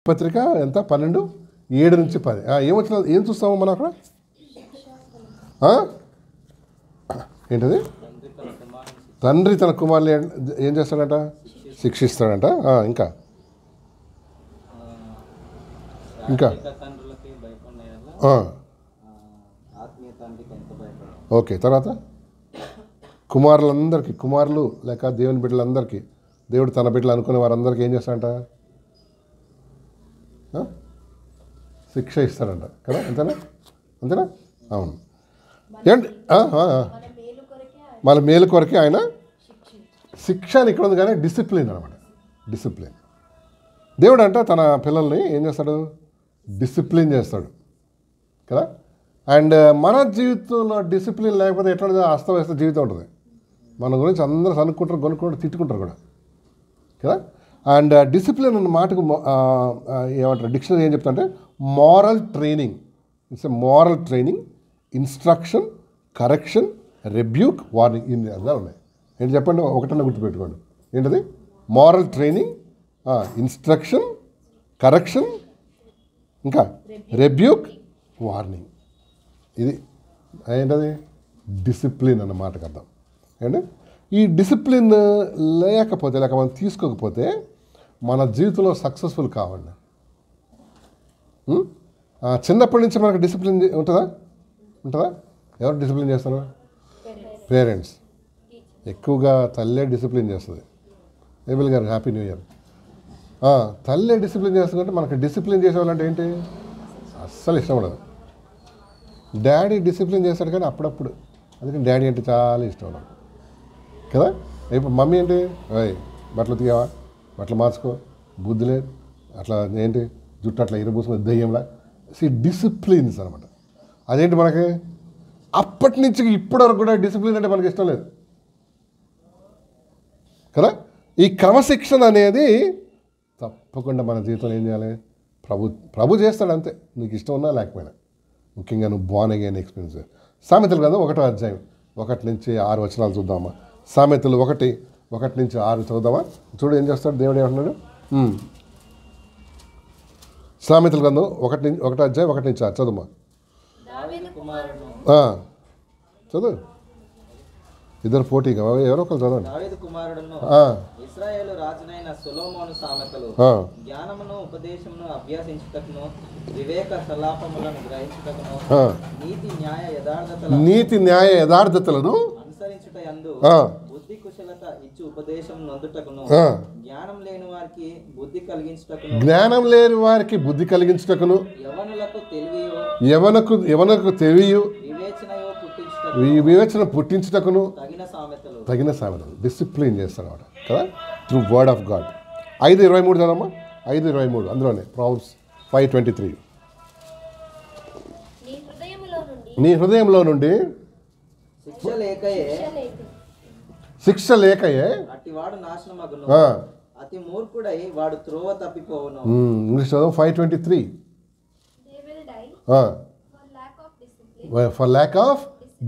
పత్రిక ఎంత 12, 7 నుంచి 10. ఏమొచ్చిన ఏం చూస్తాము మనం అక్కడ? ఏంటది? తండ్రి తన కుమారుని ఏం చేస్తాడంట? శిక్షిస్తాడంట. ఇంకా ఇంకా ఓకే. తర్వాత కుమారులందరికీ, కుమారులు లేక దేవుని బిడ్డలందరికీ, దేవుడు తన బిడ్డలు అనుకునే వారందరికీ ఏం చేస్తాడంట? శిక్ష ఇస్తాడంట కదా. అంతేనా? అంతేనా? అవును. ఏంటి? మన మేలు కొరకే ఆయన శిక్ష అని ఇక్కడ ఉంది, కానీ డిసిప్లిన్ అనమాట. డిసిప్లిన్. దేవుడు అంట తన పిల్లల్ని ఏం చేస్తాడు? డిసిప్లిన్ చేస్తాడు కదా. అండ్ మన జీవితంలో డిసిప్లిన్ లేకపోతే ఎట్లా అస్తవ్యస్త జీవితం ఉంటుంది. మన గురించి అందరూ అనుకుంటారు, కొనుక్కుంటారు, తిట్టుకుంటారు కూడా కదా. అండ్ డిసిప్లిన్ అన్న మాటకు ఏమంటారు డిక్షనరీ ఏం చెప్తా అంటే moral training. It's a moral training, instruction, correction, rebuke, warning. ఇన్ని అలా ఉన్నాయి. ఏంటి చెప్పండి, ఒకటన్నా గుర్తుపెట్టుకోండి. ఏంటది? మారల్ ట్రైనింగ్, ఇన్స్ట్రక్షన్, కరెక్షన్, ఇంకా రెబ్యూక్, వార్నింగ్. ఇది ఏంటది? డిసిప్లిన్ అన్న మాటకు అర్థం. ఏంటి? ఈ డిసిప్లిన్ లేకపోతే, లేక మనం తీసుకోకపోతే మన జీవితంలో సక్సెస్ఫుల్ కావండి. చిన్నప్పటి నుంచి మనకు డిసిప్లిన్ ఉంటుందా? ఉంటుందా? ఎవరు డిసిప్లిన్ చేస్తారు? పేరెంట్స్. ఎక్కువగా తల్లే డిసిప్లిన్ చేస్తుంది. ఏబిల్ గారు హ్యాపీ న్యూ ఇయర్. తల్లే డిసిప్లిన్ చేస్తుందంటే మనకు డిసిప్లిన్ చేసేవాళ్ళంటే ఏంటి? అస్సలు ఇష్టం ఉండదు. డాడీ డిసిప్లిన్ చేస్తాడు కానీ అప్పుడప్పుడు, అందుకని డాడీ అంటే చాలా ఇష్టం నాకు కదా. ఇప్పుడు మమ్మీ ఏంటి, బట్టలు ఉతికావా, బట్టలు మార్చుకో, బుద్ధి లేదు, అట్లా ఏంటి జుట్టు అట్లా ఇరబూసుకుని దయ్యంలా. డిసిప్లిన్స్ అనమాట. అదేంటి మనకి అప్పటి నుంచి ఇప్పటి వరకు కూడా డిసిప్లిన్ అంటే మనకి ఇష్టం లేదు కదా. ఈ క్రమశిక్షణ అనేది తప్పకుండా మన జీవితంలో ఏం చేయాలి? ప్రభు చేస్తాడు అంతే, నీకు ఇష్టం ఉన్నా లేకపోయినా. ముఖ్యంగా నువ్వు బోర్న్ అగైన్ ఎక్స్పీరియన్స్. సామెతలు కదా 1వ అధ్యాయం 1 నుంచి 6 వచనాలు చూద్దామా. సామెతలు 1 నుంచి 6 చదువుదామా. చూడు ఏం చేస్తాడు దేవుడు, ఏమంటున్నాడు? సామెతలు గ్రంథం 1 అధ్యాయం 1 నుంచి 6 చదువుమా. చదువు. ఇద్దరు పోటీగా ఎవరో ఒకరు చదవండి. ఇశ్రాయేలు రాజునైన సొలొమోను సామెతలు జ్ఞానమును ఉపదేశమును అభ్యసించుటకును వివేక సలాపములను గ్రహించుటకును నీతి న్యాయ యథార్థతలను అనుసరించుటయందు బుద్ధి కుశలత ఇచ్చు ఉపదేశం నొందుటకును జ్ఞానం లేని వారికి బుద్ధి కలిగించుటకును యవనకు తెలివియు వివేచన పుట్టించుటకును తగిన సామెతలు. డిసిప్లిన్ చేస్తాడు అన్నమాట కదా, త్రూ వర్డ్ ఆఫ్ గాడ్. 5:23 చదవమ్మా. 5:23 అందులోనే ప్రాబ్స్ 5:23. నీ హృదయంలో నుండి శిక్ష లేకయే అతి మూర్ఖుడై వాడు త్రోవ తప్పిపోవును. ఇంగ్లీష్ చదవ 5:23. For lack of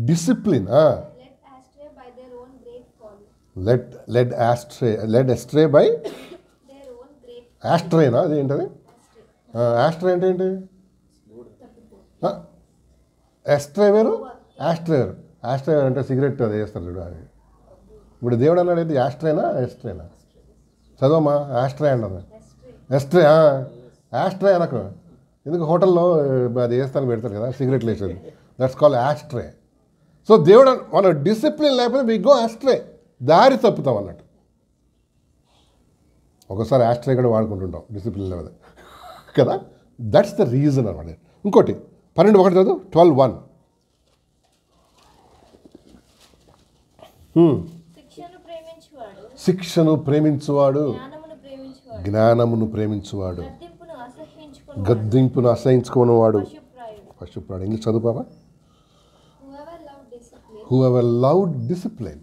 discipline. Led astray by astray-నా అది ఏంటది? ఆస్ట్రే అంటే ఏంటి? ఎస్ట్రే వేరు, ఆస్ట్రే వేరు. ఆస్ట్రే అంటే సిగరెట్ అది వేస్తారు చూడు. అది ఇప్పుడు దేవుడు అన్నాడు ఏంటి? ఆస్ట్రేనా ఎస్ట్రేనా? చదవమ్మా. ఆస్ట్రే అన్నది. ఎస్ట్రే. ఆస్ట్రే అనకు. ఎందుకు హోటల్లో అది వేస్తాను పెడతారు కదా సిగరెట్లు వేసేది. That's call ఆస్ట్రే. సో దేవుడు మన డిసిప్లిన్ లేకపోతే వి గో ఆస్ట్రే, దారి తప్పుతాం అన్నట్టు. ఒకసారి ఆస్ట్రే కూడా వాడుకుంటుంటాం డిసిప్లిన్ లేకపోతే కదా. దట్స్ ద రీజన్ అనమాట. ఇంకోటి 12:1 చదువు. 12:1. శిక్షను ప్రేమించువాడు జ్ఞానమును ప్రేమించువాడు గద్దింపును అసహించుకునేవాడు పశుప్రాడు. ఇంగ్లీష్ చదువు పాపా. Whoever loved discipline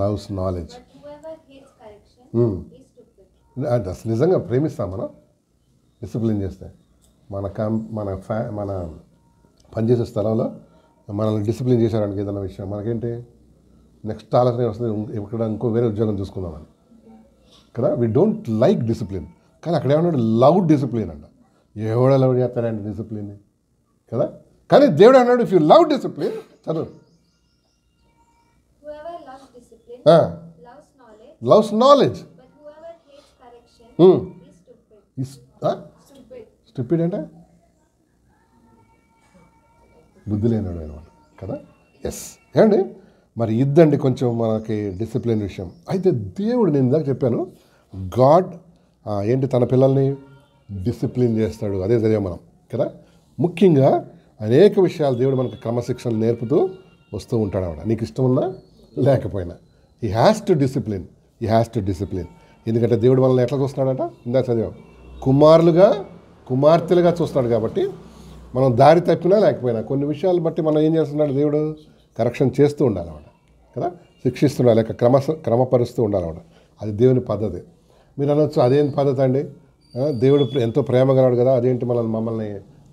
loves knowledge. అసలు నిజంగా ప్రేమిస్తాం మనం డిసిప్లిన్ చేస్తే. మన పనిచేసే స్థలంలో మనల్ని డిసిప్లిన్ చేసేవానికి ఏదైనా విషయం మనకేంటి నెక్స్ట్ ఆలోచన వస్తుంది, ఇక్కడ ఇంకో వేరే ఉద్యోగం చూసుకుందామని కదా. We don't like discipline. కానీ అక్కడ ఏమన్నాడు? లవ్ డిసిప్లిన్ అంట. ఎవడో లవ్ చేస్తాడండి డిసిప్లిన్ కదా? కానీ దేవుడు అన్నాడు ఇఫ్ యూ లవ్ డిసిప్లిన్, చదువు, Whoever loves discipline loves knowledge, loves knowledge. but whoever hates correction is stupid. Stupid. Stupid అంటే బుద్ధి లేనాడు అనమాట కదా. ఎస్ ఏమండి, మరి ఇద్దండి కొంచెం మనకి డిసిప్లిన్ విషయం. అయితే దేవుడు, నేను ఇందాక చెప్పాను, గాడ్ ఏంటి తన పిల్లల్ని డిసిప్లిన్ చేస్తాడు. అదే చదివాం మనం కదా. ముఖ్యంగా అనేక విషయాలు దేవుడు మనకు క్రమశిక్షణ నేర్పుతూ వస్తూ ఉంటాడు అన్నమాట. నీకు ఇష్టం ఉన్నా లేకపోయినా he has to discipline, he has to discipline. ఎందుకంటే దేవుడు మనల్ని ఎట్లా చూస్తున్నాడట? ఇందాక చదివాం, కుమారులుగా కుమార్తెలుగా చూస్తాడు. కాబట్టి మనం దారి తప్పినా లేకపోయినా కొన్ని విషయాలు బట్టి మనం ఏం చేస్తున్నాడు? దేవుడు కరెక్షన్ చేస్తూ ఉండాలన్నమాట కదా, శిక్షిస్తున్నాడు, లేక క్రమపరుస్తూ ఉండాలన్నమాట. అది దేవుని పద్ధతి. మీరు అనొచ్చు అదేం పద్ధతి అండి, దేవుడు ఎంతో ప్రేమ గలవాడు కదా, అదేంటి మమ్మల్ని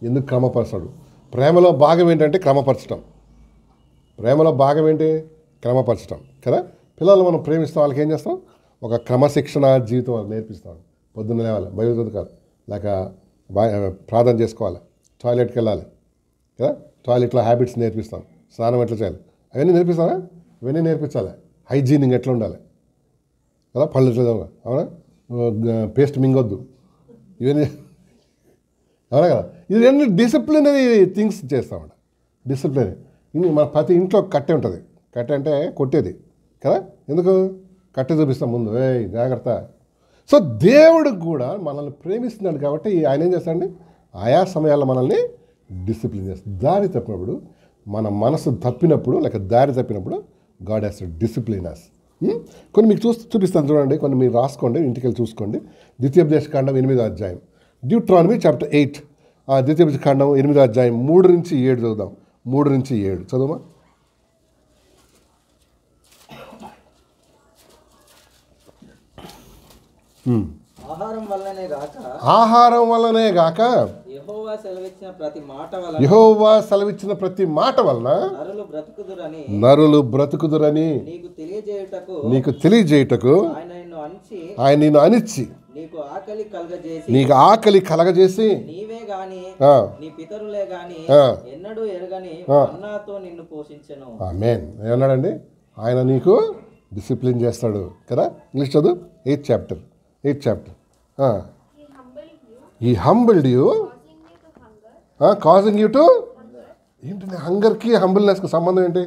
ఎందుకు క్రమపరచాడు? ప్రేమలో భాగం ఏంటంటే క్రమపరచడం. ప్రేమలో భాగం ఏంటి? క్రమపరచడం కదా. పిల్లలు మనం ప్రేమిస్తాం, వాళ్ళకి ఏం చేస్తాం? ఒక క్రమశిక్షణ జీవితం వాళ్ళకి నేర్పిస్తాం. పొద్దున్న లేవాలి, బైబిల్ చదువుకోవాలి, లేక ప్రార్థన చేసుకోవాలి, టాయిలెట్కి వెళ్ళాలి కదా, టాయిలెట్లో హ్యాబిట్స్ నేర్పిస్తాం, స్నానం ఎట్లా చేయాలి అవన్నీ నేర్పిస్తారా? ఇవన్నీ నేర్పించాలి. హైజీనింగ్ ఎట్లా ఉండాలి కదా, పళ్ళు ఎట్లా చదవాలి, అవునా, పేస్ట్ మింగొద్దు, ఇవన్నీ అవునా కదా. ఇవన్నీ డిసిప్లినరీ థింగ్స్ చేస్తామంట. డిసిప్లిన్ ఇది మన ప్రతి ఇంట్లో కట్టె ఉంటుంది. కట్టె అంటే కొట్టేది కదా, ఎందుకు? కట్టె చూపిస్తాం ముందు, జాగ్రత్త. సో దేవుడు కూడా మనల్ని ప్రేమిస్తున్నాడు కాబట్టి ఆయన ఏం చేస్తాడండి? ఆయా సమయాల్లో మనల్ని డిసిప్లిన్ చేస్తాడు. దారి తప్పినప్పుడు, మన మనసు తప్పినప్పుడు, లేక దారి తప్పినప్పుడు God has to discipline us. కొన్ని మీకు చూపిస్తాను చూడండి, కొన్ని మీరు రాసుకోండి, ఇంటికి వెళ్ళి చూసుకోండి. ద్వితీయోపదేశకాండం 8వ అధ్యాయం, డ్యూట్రానమీ చాప్టర్ 8, ద్వితీయోపదేశకాండం 8వ అధ్యాయం 3 నుంచి 7 చదువుదాం. 3 నుంచి 7 చదువుమా. ఆహారం వల్లనే గాక యెహోవా సెలవిచ్చిన ప్రతి మాట వలన నరులు బ్రతుకుదురని నీకు తెలియజేయుటకు ఆయన నిన్ను అనిచ్చి నీకు ఆకలి కలగజేసి నీవే గాని నీ పితరులే గాని ఎన్నడూ ఎరగని మన్నాతో నిన్ను పోషించెను. ఆమేన్. ఏమన్నాడండి? ఆయన నీకు డిసిప్లిన్ చేస్తాడు కదా. ఇంగ్లీష్ చదువు. 8th chapter. He humbled you, causing you to ఏంటి? హంగర్కి హంబుల్నెస్కి సంబంధం ఏంటి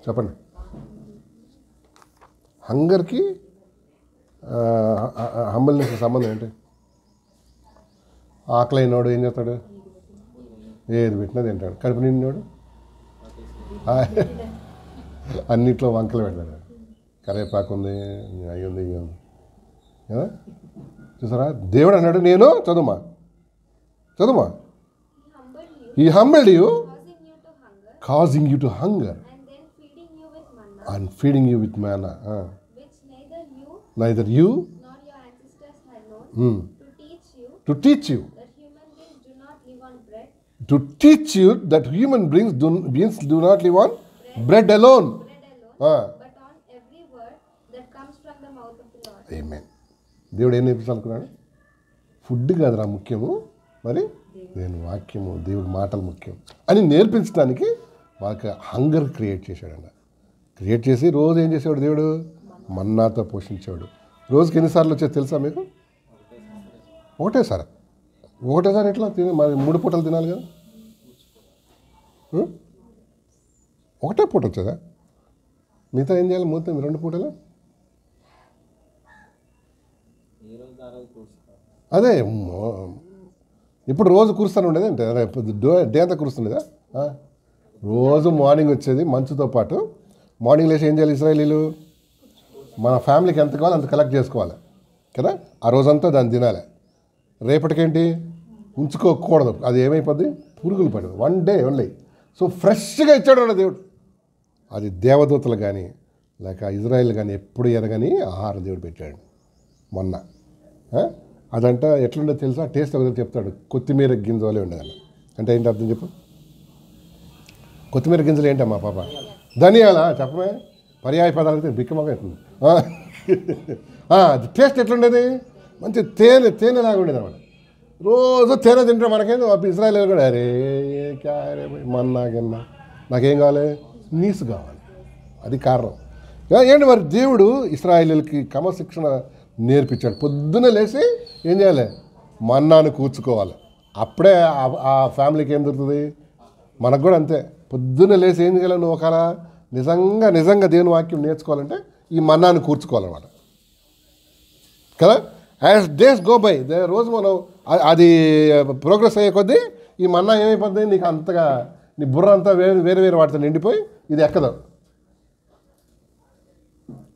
చెప్పండి? హంగర్కి హంబుల్నెస్కి సంబంధం ఏంటి? ఆకలి అయినోడు ఏం చేస్తాడు? ఏది పెట్టినా తింటాడు. కడుపు నిండినోడు అన్నిట్లో వంకలు పెడతాడు. కరేపాకు ఉంది, అయ్యి ఉంది, ఇవి ఉంది కదా. చూసారా? దేవుడు అన్నాడు, నేను చదువుమా ఈ humbled you, causing you to hunger and feeding you with manna, which neither you nor your ancestors had known, to teach you that human beings do not live on bread, to teach you that human beings do not live on bread alone, but on every word that comes from the mouth of the Lord. Amen. దేవుడు ఏం నేర్పించాలనుకున్నాడు? Food కాదురా ముఖ్యము, మరి దేవుని వాక్యము, దేవుడి మాటలు ముఖ్యం అని నేర్పించడానికి వాళ్ళకి హంగర్ క్రియేట్ చేశాడండి. క్రియేట్ చేసి రోజు ఏం చేసేవాడు? దేవుడు మన్నాతో పోషించేవాడు. రోజుకి ఎన్నిసార్లు వచ్చేది తెలుసా మీకు? ఒకటేసారి ఎట్లా మరి 3 పూటలు తినాలి కదా. ఒకటే పూట వచ్చేదా? మిగతా ఏం చేయాలి? 2 పూటలు. అదే ఇప్పుడు రోజు కురుస్తాను ఉండేది అంటే డే అంతా కురుస్తుండేదా? రోజు మార్నింగ్ వచ్చేది మంచుతో పాటు. మార్నింగ్ లేచి ఏం చేయాలి? ఇశ్రాయేలీలు మన ఫ్యామిలీకి ఎంత కావాలో అంత కలెక్ట్ చేసుకోవాలి కదా. ఆ రోజంతా దాన్ని తినాలి. రేపటికేంటి ఉంచుకోకూడదు, అది ఏమైపోద్ది? పురుగులు పడదు. 1 day ఓన్లీ. సో ఫ్రెష్గా ఇచ్చాడు దేవుడు. అది దేవదూతలు కానీ లేక ఇజ్రాయిల్ కానీ ఎప్పుడు ఎరగని ఆహారం దేవుడు పెట్టాడు మొన్న. అదంట ఎట్లుండో తెలుసా? టేస్ట్ ఒకటి చెప్తాడు. కొత్తిమీర గింజ వలే ఉండేదన్న. అంటే ఏంటి అర్థం చెప్పు? కొత్తిమీర గింజలు ఏంటమ్మా పాప? ధనియాలా? చెప్పమే. పర్యాయ పదాలు అయితే బిక్కమగా అవుతుంది. అది టేస్ట్ ఎట్లుండేది? మంచి తేనెలాగా ఉండేది అనమాట. రోజు తేనె తింటే మనకేందో ఇజ్రాయెల్ కూడా అరే క్యారే మన్నా గిన్నా నాకేం కావాలి? నీసు కావాలి. అది కారణం. ఏంటి మరి దేవుడు ఇశ్రాయేలీయులకి క్రమశిక్షణ నేర్పించాడు. పొద్దున్నే లేచి ఏం చేయాలి? మన్నాను కూర్చుకోవాలి. అప్పుడే ఆ ఫ్యామిలీకి ఏం దొరుకుతుంది? మనకు కూడా అంతే. పొద్దున్నే లేచి ఏం చేయాలి? నువ్వు ఒకవేళ నిజంగా దేవుని వాక్యం నేర్చుకోవాలంటే ఈ మన్నాను కూర్చుకోవాలన్నమాట కదా. యాజ్ డేస్ గో బై, రోజు మనం అది ప్రోగ్రెస్ అయ్యే కొద్దీ ఈ మన్నా ఏమైపోతుంది? నీకు అంతగా నీ బుర్ర అంతా వేరే వాటితో నిండిపోయి ఇది ఎక్కదు.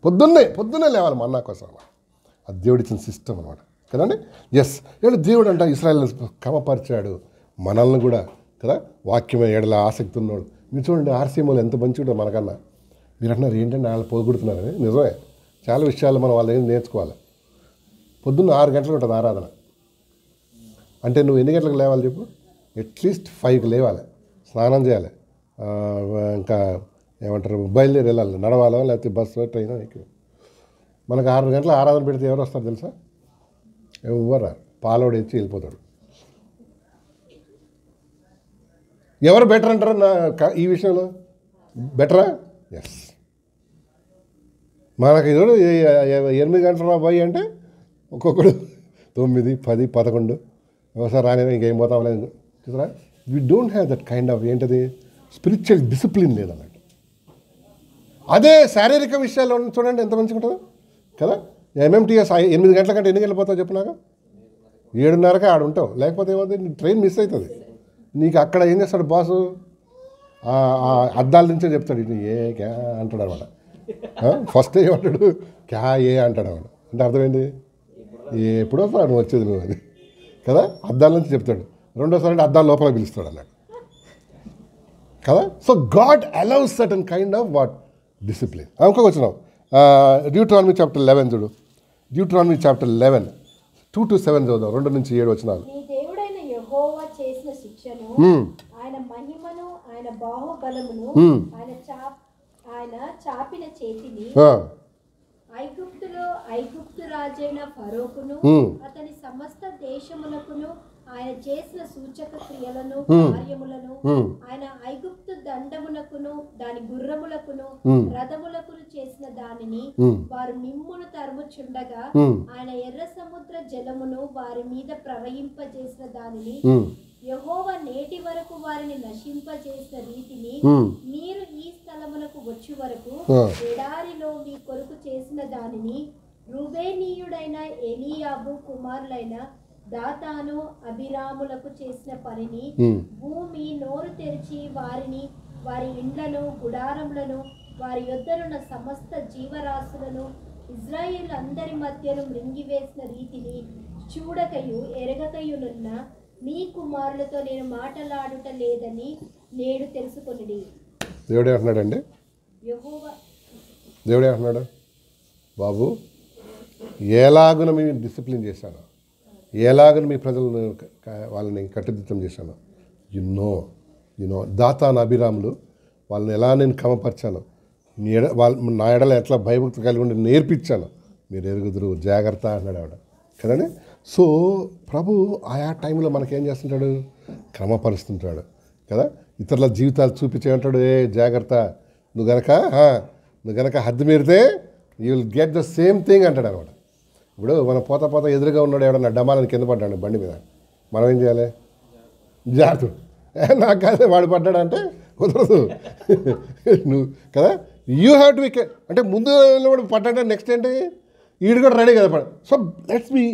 పొద్దున్నే లేవాలి మన్నా కోసం. అది దేవుడు ఇచ్చిన సిస్టమ్ అనమాట కదండి. ఎస్, దేవుడు అంట ఇశ్రాయేలు క్రమపరిచాడు మనల్ని కూడా కదా. వాక్యమే ఏడల ఆసక్తి ఉన్నాడు. మీరు చూడండి ఆర్సీఎంలో ఎంత మంచిగా మనకన్నా. మీరు అంటున్నారు ఏంటంటే వాళ్ళు పోగొడుతున్నారని. నిజమే, చాలా విషయాలు మనం వాళ్ళ నేర్చుకోవాలి. పొద్దున్న 6 గంటలకు ఉంటుంది ఆరాధన. అంటే నువ్వు ఎన్ని గంటలకు లేవాలి చెప్పు? అట్లీస్ట్ 5కి లేవాలి, స్నానం చేయాలి, ఇంకా ఏమంటారు బయలుదేరి వెళ్ళాలి, నడవాలో లేకపోతే బస్సు ట్రైన్ ఎక్కువ. మనకు 6 గంటల ఆరాధన పెడితే ఎవరు వస్తారు తెలుసా? ఎవరు? పాలోడు ఇచ్చి వెళ్ళిపోతాడు. ఎవరు బెటర్ అంటారు ఈ విషయంలో? బెటరా? ఎస్. మనకి 8 గంటల పోయి అంటే ఒక్కొక్కడు 9, 10, 11 ఒకసారి రాని ఇంకేం పోతాం లేదు చూసారా. We don't have that kind of ఏంటది స్పిరిచువల్ డిసిప్లిన్ లేదన్నట్టు. అదే శారీరక విషయాల్లో చూడండి ఎంత మంచిగా ఉంటుందో కదా. ఎంఎంటీఎస్ 8 గంటల కంటే ఎన్ని గంటలు పోతావు చెప్పు నాకు? 7:30కే ఆడు ఉంటావు. లేకపోతే ఏమవుతుంది? నీ ట్రైన్ మిస్ అవుతుంది. నీకు అక్కడ ఏం చేస్తాడు బాసు? అద్దాల నుంచే చెప్తాడు ఇది ఏ క్యా అంటాడు అనమాట. ఫస్ట్ ఏమంటాడు? క్యా ఏ అంటాడు అనమాట. అంటే అర్థమైంది ఎప్పుడో నువ్వు వచ్చేది నువ్వు అది కదా. అద్దాల నుంచి చెప్తాడు. రెండోసారి అంటే అద్దాల లోపల పిలుస్తాడు అన్నాడు కదా. So God allows certain kind of what discipline. ఇంకొక వచ్చినాం డ్యూట్రానమీ చాప్టర్ 11 చూడు. డ్యూట్రానమీ చాప్టర్ 11 2-7 చదువుదాం. 2-7 వచనాలు. నీ దేవుడైన యెహోవా చేసిన శిక్షను, ఆయన మహిమను, ఆయన బాహుబలమును, ఆయన చాపిన చేతిని, ఐగుప్తు రాజైన ఫరోకును అతని సమస్త దేశములకును ఆయన చేసిన సూచక క్రియలను కార్యములను, ఆయన ఐగుప్తు దండమునకును దాని గుర్రములకును రథములకును చేసిన దానిని వారు నిమ్మును తరుముచుండగా ఆయన ఎర్ర సముద్ర జలమును వారి మీద ప్రవహింపజేసిన దానిని, యెహోవా నేటి వరకు వారిని నశింపజేసిన రీతిని మీరు ఈ స్థలమునకు వచ్చి వరకు ఎడారిలో మీ కొరకు చేసిన దానిని, రూబేనీయుడైన ఎలీయాబు కుమారులైన దాతాను అభిరాములకు చేసిన పనిని, భూమి నోరు తెరిచి వారిని, వారి ఇండ్లను, గుడారములను, వారి యొద్దనున్న సమస్త జీవరాశులను ఇజ్రాయేలు అందరి మధ్యను మృంగివేసిన రీతిని చూడకయు ఎరగకయునున్న మీ కుమారులతో నేను మాటలాడుట లేదని నేడు తెలుసుకొనిడి. దేవుడే అంటున్నాడండి. యెహోవా దేవుడే అంటున్నాడు, బాబు ఎలాగున మీ డిసిప్లిన్ చేశాను, ఎలాగని మీ ప్రజలను వాళ్ళని కట్టుదిట్టం చేశాను. యున్నో దాతాను అభిరాములు వాళ్ళని ఎలా నేను క్రమపరిచాను, నా ఎడల ఎట్లా భయభక్తి కలిగి ఉండి నేర్పించాను, మీరు ఎరుగుదురు జాగ్రత్త అన్నాడు ఆవిడ కదండి. సో ప్రభు ఆయా టైంలో మనకేం చేస్తుంటాడు? క్రమపరుస్తుంటాడు కదా. ఇతరుల జీవితాలు చూపించేమంటాడు, ఏ జాగ్రత్త, నువ్వు గనక హద్దు మీరితే you will get the same thing అంటాడు అనమాట. ఇప్పుడు మనం పోతా ఎదురుగా ఉన్నాడు ఎవడన్నా డమాలని కింద పడ్డాడు బండి మీద, మనం ఏం చేయాలి? జాగ్రత్త. నాకు కాదే వాడు పడ్డాడంటే కుదరదు నువ్వు కదా. యూ హ్యావ్ టు వికెట్ అంటే ముందు వాడు పడ్డాడంటే నెక్స్ట్ ఏంటి? వీడు కూడా రెడీ కదా పడ. So let's be